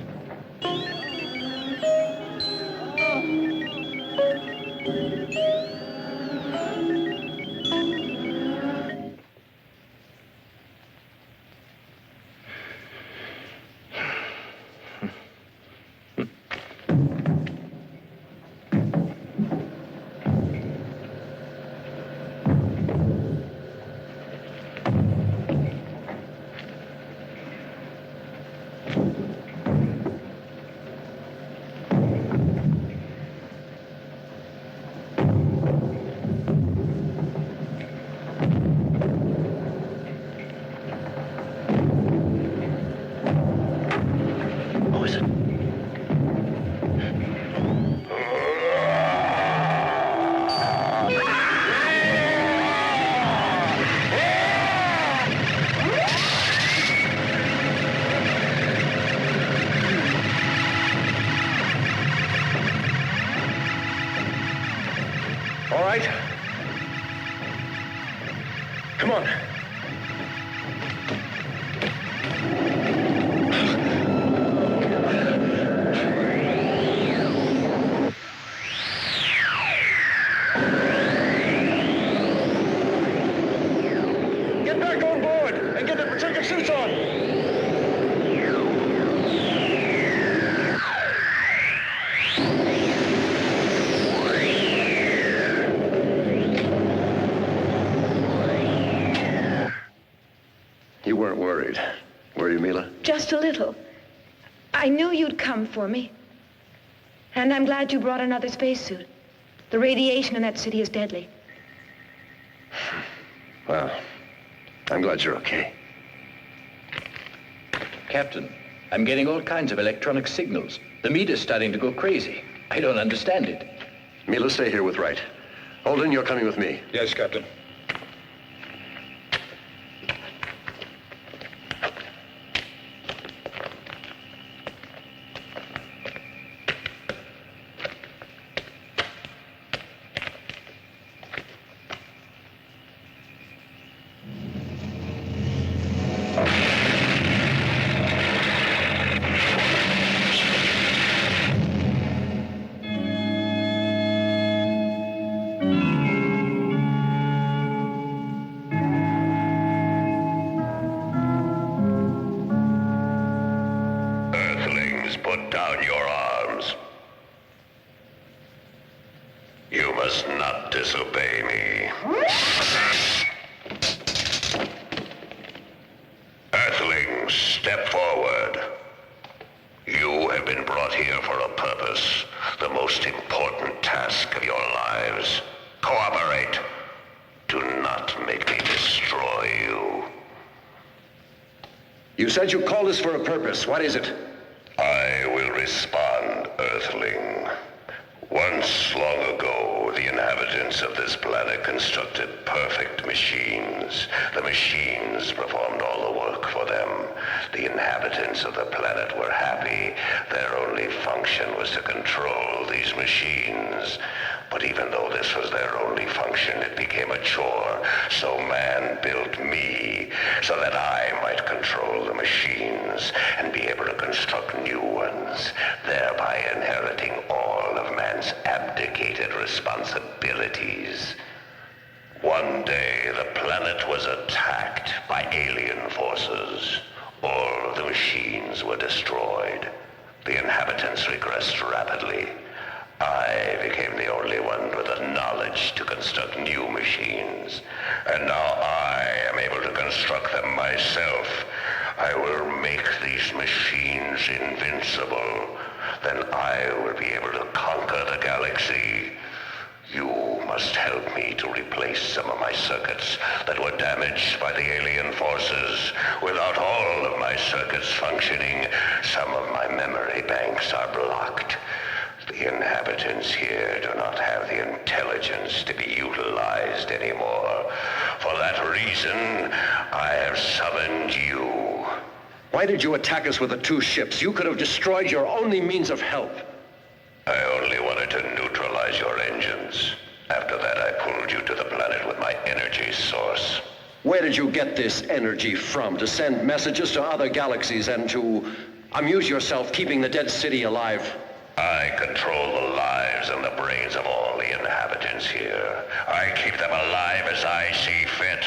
All right. Come on. Get back on board and get the protective suits on. You weren't worried, were you, Mila? Just a little. I knew you'd come for me. And I'm glad you brought another spacesuit. The radiation in that city is deadly. Well, I'm glad you're okay. Captain, I'm getting all kinds of electronic signals. The meter's starting to go crazy. I don't understand it. Mila, stay here with Wright. Holden, you're coming with me. Yes, Captain. Put down your arms. You must not disobey me. Earthlings, step forward. You have been brought here for a purpose, the most important task of your lives. Cooperate. Do not make me destroy you. You said you called us for a purpose. What is it? I will respond, Earthling. Once long ago, the inhabitants of this planet constructed perfect machines. The machines performed all the work for them. The inhabitants of the planet were happy. Their only function was to control these machines. But even though this was their only function, it became a chore. So man built me so that I might control the machines and be able to construct new ones, thereby inheriting all of man's abdicated responsibilities. One day, the planet was attacked by alien forces. All of the machines were destroyed. The inhabitants regressed rapidly. I became the only one with the knowledge to construct new machines. And now I am able to construct them myself. I will make these machines invincible. Then I will be able to conquer the galaxy. You must help me to replace some of my circuits that were damaged by the alien forces. Without all of my circuits functioning, some of my memory banks are blocked. The inhabitants here do not have the intelligence to be utilized anymore. For that reason, I have summoned you. Why did you attack us with the two ships? You could have destroyed your only means of help. I only wanted to neutralize your engines. After that, I pulled you to the planet with my energy source. Where did you get this energy from? To send messages to other galaxies and to amuse yourself keeping the dead city alive? I control the lives and the brains of all the inhabitants here. I keep them alive as I see fit,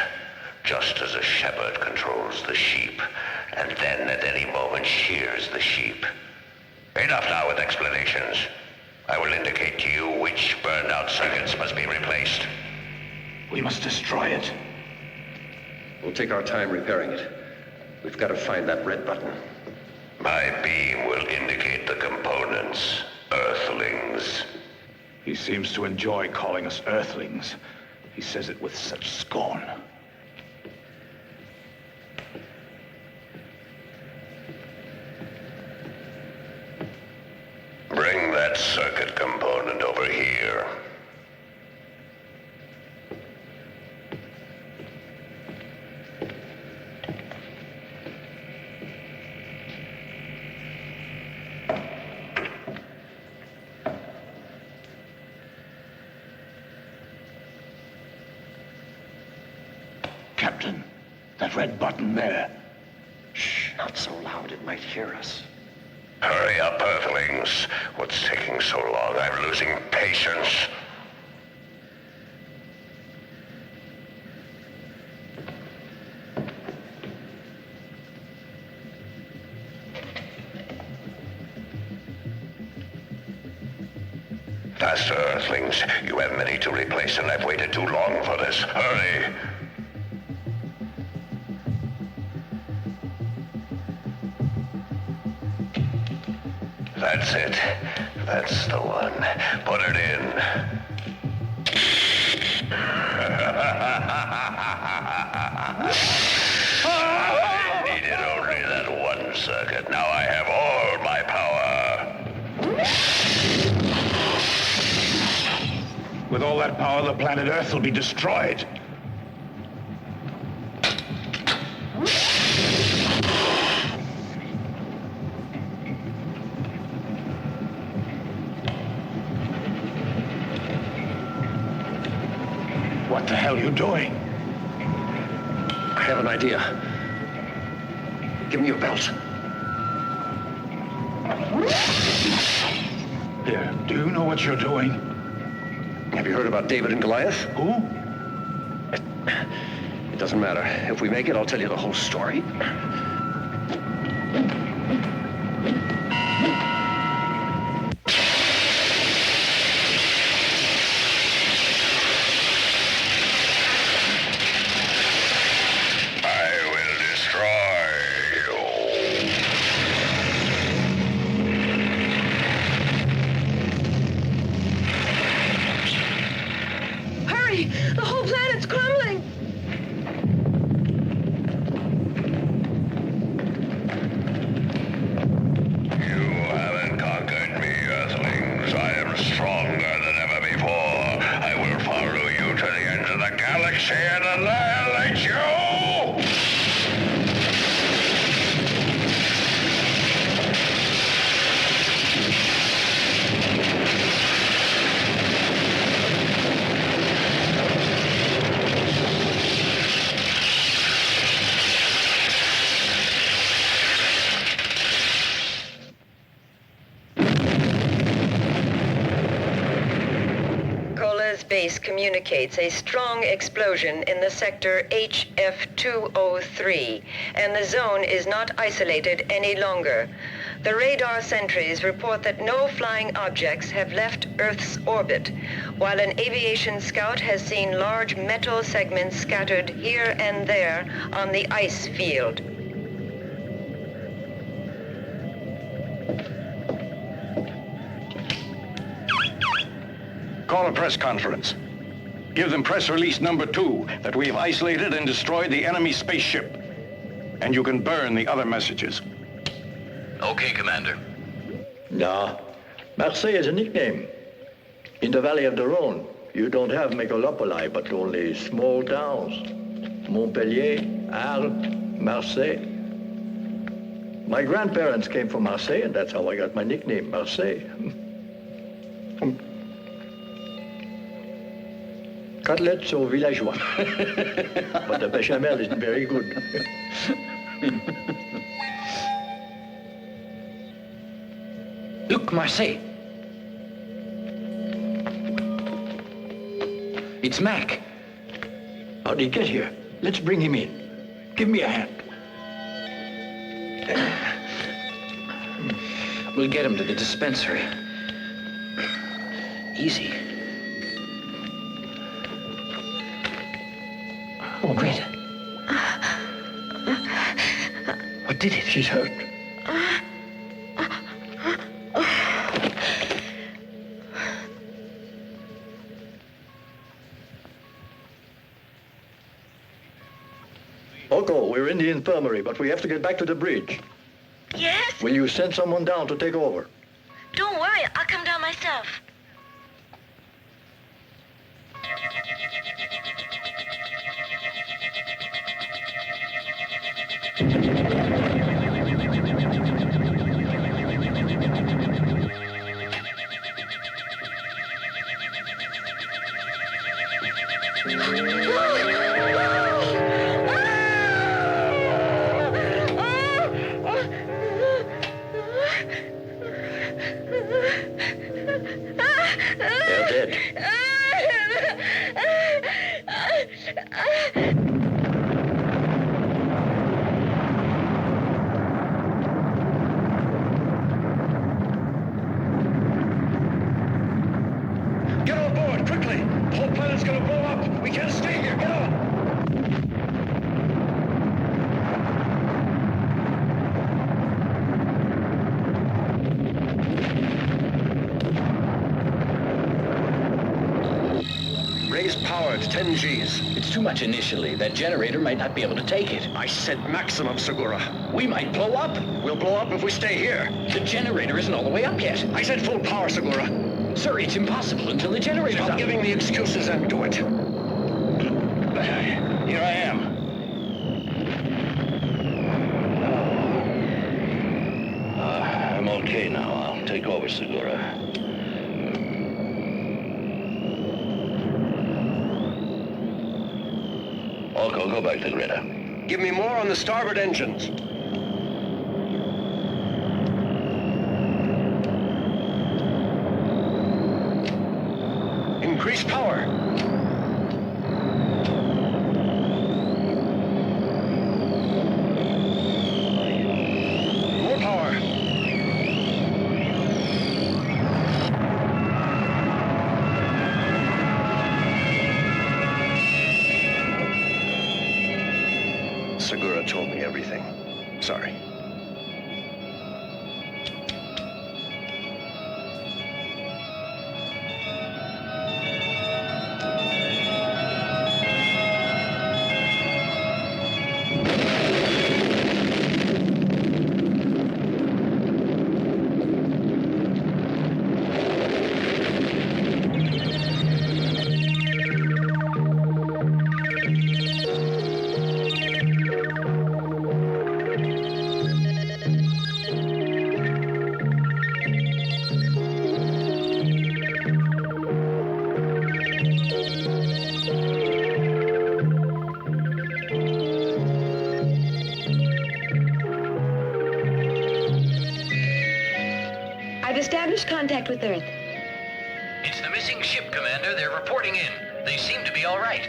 just as a shepherd controls the sheep, and then at any moment shears the sheep. Enough now with explanations. I will indicate to you which burned out circuits must be replaced. We must destroy it. We'll take our time repairing it. We've got to find that red button. My beam will indicate the components, Earthlings. He seems to enjoy calling us Earthlings. He says it with such scorn. Bring that circuit component over here. Captain, that red button there. Shh, not so loud it might hear us. Hurry up, Earthlings. What's taking so long? I'm losing patience. Faster, Earthlings. You have many to replace, and I've waited too long for this. Hurry! That's it. That's the one. Put it in. I needed only that one circuit. Now I have all my power. With all that power, the planet Earth will be destroyed. What the hell are you doing? I have an idea. Give me your belt. Here, do you know what you're doing? Have you heard about David and Goliath? Who? It doesn't matter. If we make it, I'll tell you the whole story. The whole planet's crumbling! You haven't conquered me, Earthlings. I am stronger than ever before. I will follow you to the end of the galaxy and annihilate you! Base communicates a strong explosion in the sector HF203, and the zone is not isolated any longer. The radar sentries report that no flying objects have left Earth's orbit, while an aviation scout has seen large metal segments scattered here and there on the ice field. Call a press conference. Give them press release number 2 that we have isolated and destroyed the enemy spaceship. And you can burn the other messages. Okay, Commander. No. Marseille is a nickname. In the Valley of the Rhone, you don't have megalopoli, but only small towns. Montpellier, Arles, Marseille. My grandparents came from Marseille, and that's how I got my nickname, Marseille. Cutlets au villageois. But the bechamel isn't very good. Look, Marseille. It's Mac. How'd he get here? Let's bring him in. Give me a hand. We'll get him to the dispensary. Easy. Oh, Greta. What did it? She's hurt. Oko, we're in the infirmary, but we have to get back to the bridge. Yes? Will you send someone down to take over? Don't worry, I'll come down myself. They're dead. Get on board, quickly! The whole planet's gonna blow up! We can't stay here, get on! Raise power to 10 Gs. It's too much initially. That generator might not be able to take it. I said maximum, Segura. We might blow up. We'll blow up if we stay here. The generator isn't all the way up yet. I said full power, Segura. Sir, it's impossible until the generator's Stop up. giving me excuses and do it. Here I am. I'm okay now. I'll take over, Segura. Oko, go back to Greta. Give me more on the starboard engines. Increase power. More power. Segura told me everything. Sorry. I've established contact with Earth. It's the missing ship, Commander. They're reporting in. They seem to be all right.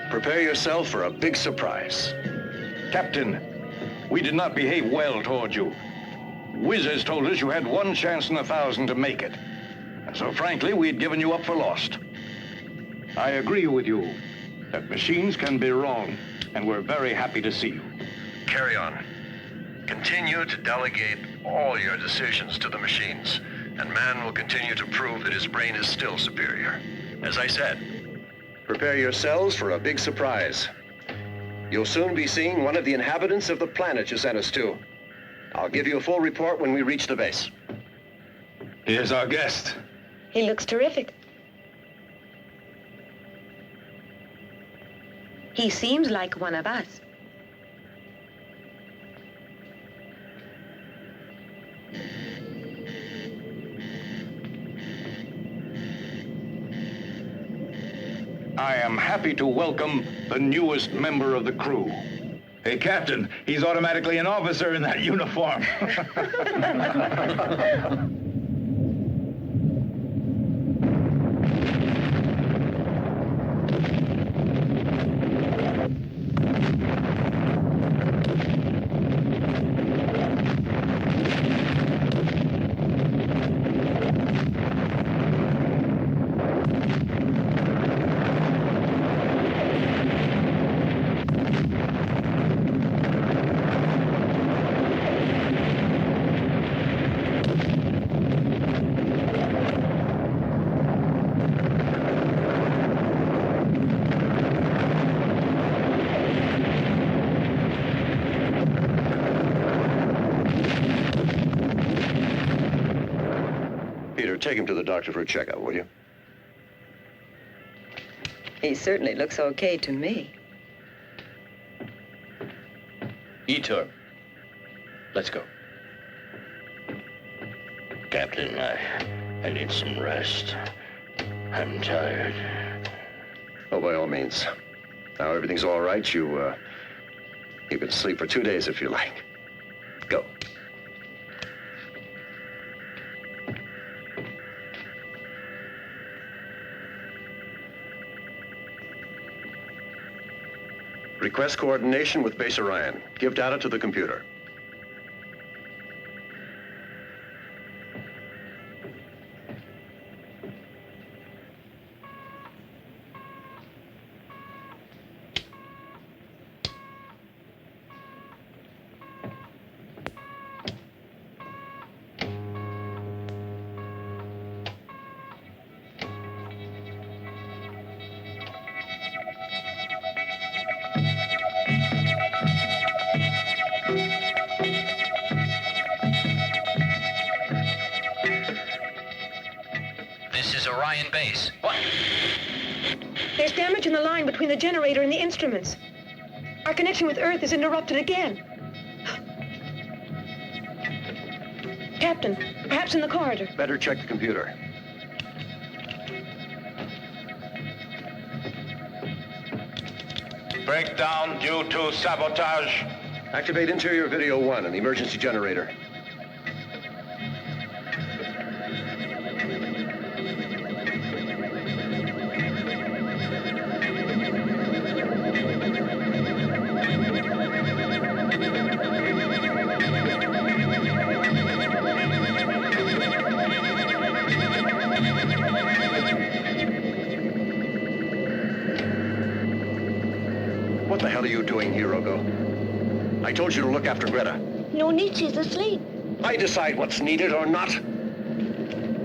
Prepare yourself for a big surprise. Captain, we did not behave well toward you. Wizards told us you had 1 chance in 1,000 to make it. And so frankly, we had given you up for lost. I agree with you that machines can be wrong, and we're very happy to see you. Carry on. Continue to delegate all your decisions to the machines. and man will continue to prove that his brain is still superior. As I said, prepare yourselves for a big surprise. You'll soon be seeing one of the inhabitants of the planet you sent us to. I'll give you a full report when we reach the base. Here's our guest. He looks terrific. He seems like one of us. I am happy to welcome the newest member of the crew. Hey, Captain, he's automatically an officer in that uniform. Take him to the doctor for a checkup, will you? He certainly looks okay to me. Etor, let's go. Captain, I need some rest. I'm tired. Oh, by all means. Now everything's all right. You can sleep for 2 days if you like. Go. Request coordination with Base Orion. Give data to the computer. Orion base. What? There's damage in the line between the generator and the instruments. Our connection with Earth is interrupted again. Captain, perhaps in the corridor. Better check the computer. Breakdown due to sabotage. Activate interior video 1 and the emergency generator. What the hell are you doing here, Ogo? I told you to look after Greta. No need, she's asleep. I decide what's needed or not.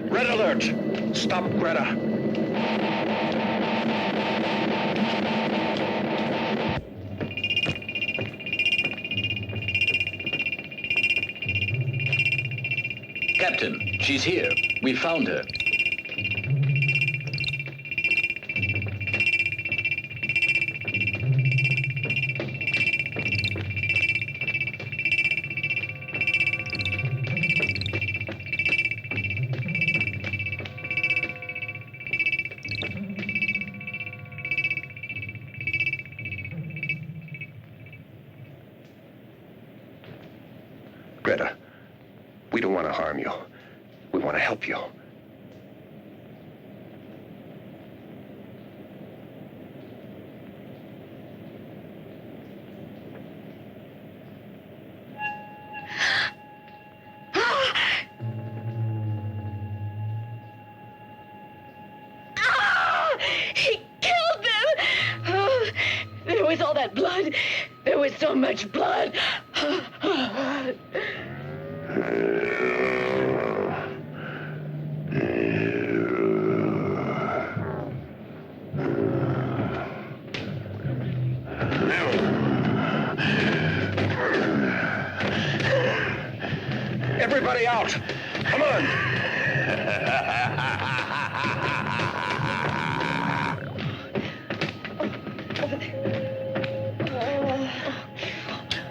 Red alert! Stop Greta. Captain, she's here. We found her. Greta, we don't want to harm you. We want to help you. He killed them! Oh, there was all that blood. There was so much blood. out. Come on.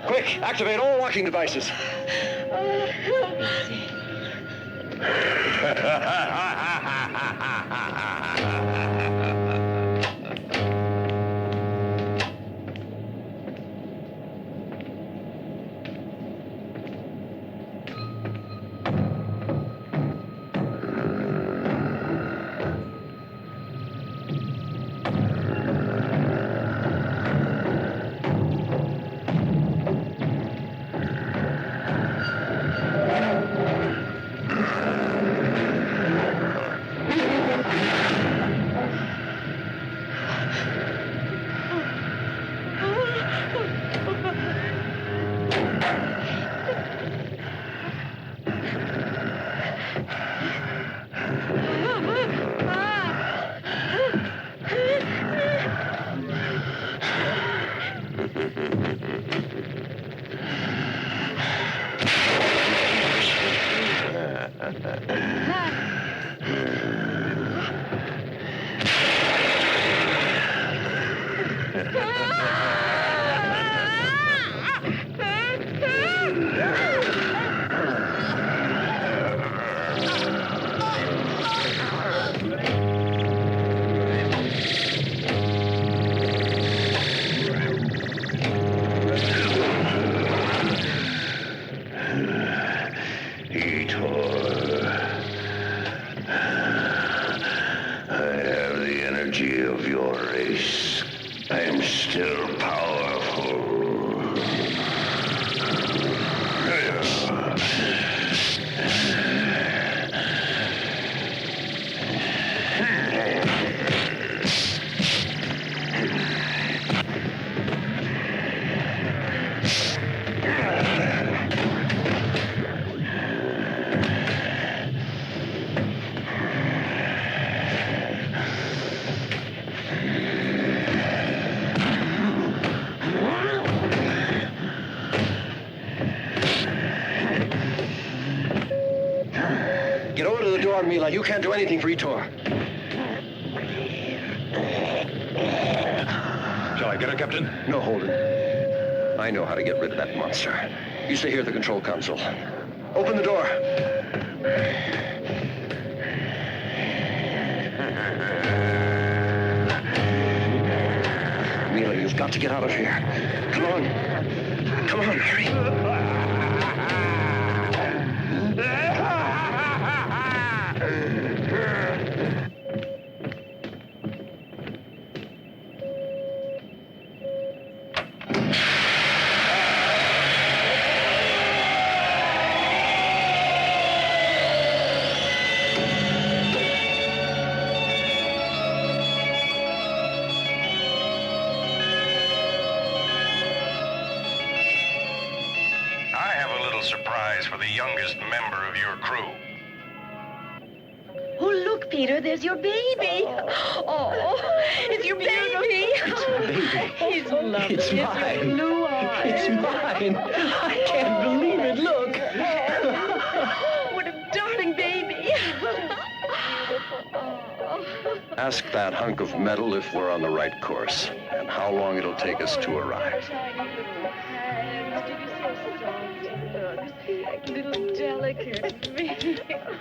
Quick, activate all locking devices. Of your race, I am still powerful. Get over to the door, Mila. You can't do anything for Etor. Shall I get her, Captain? No, Holden. I know how to get rid of that monster. You stay here at the control console. Open the door. Mila, you've got to get out of here. Come on. Come on, hurry. Surprise for the youngest member of your crew. Oh, look, Peter, there's your baby. Oh, it's your baby. It's my baby. He's lovely. It's mine. Your blue eyes. It's mine. I can't believe it. Look. What a darling baby. Ask that hunk of metal if we're on the right course and how long it'll take us to arrive. Little delicate baby.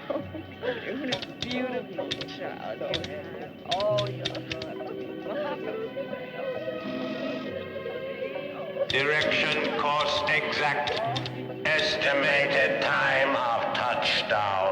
Oh, what a beautiful child you have. Oh, Direction, course exact. Estimated time of touchdown.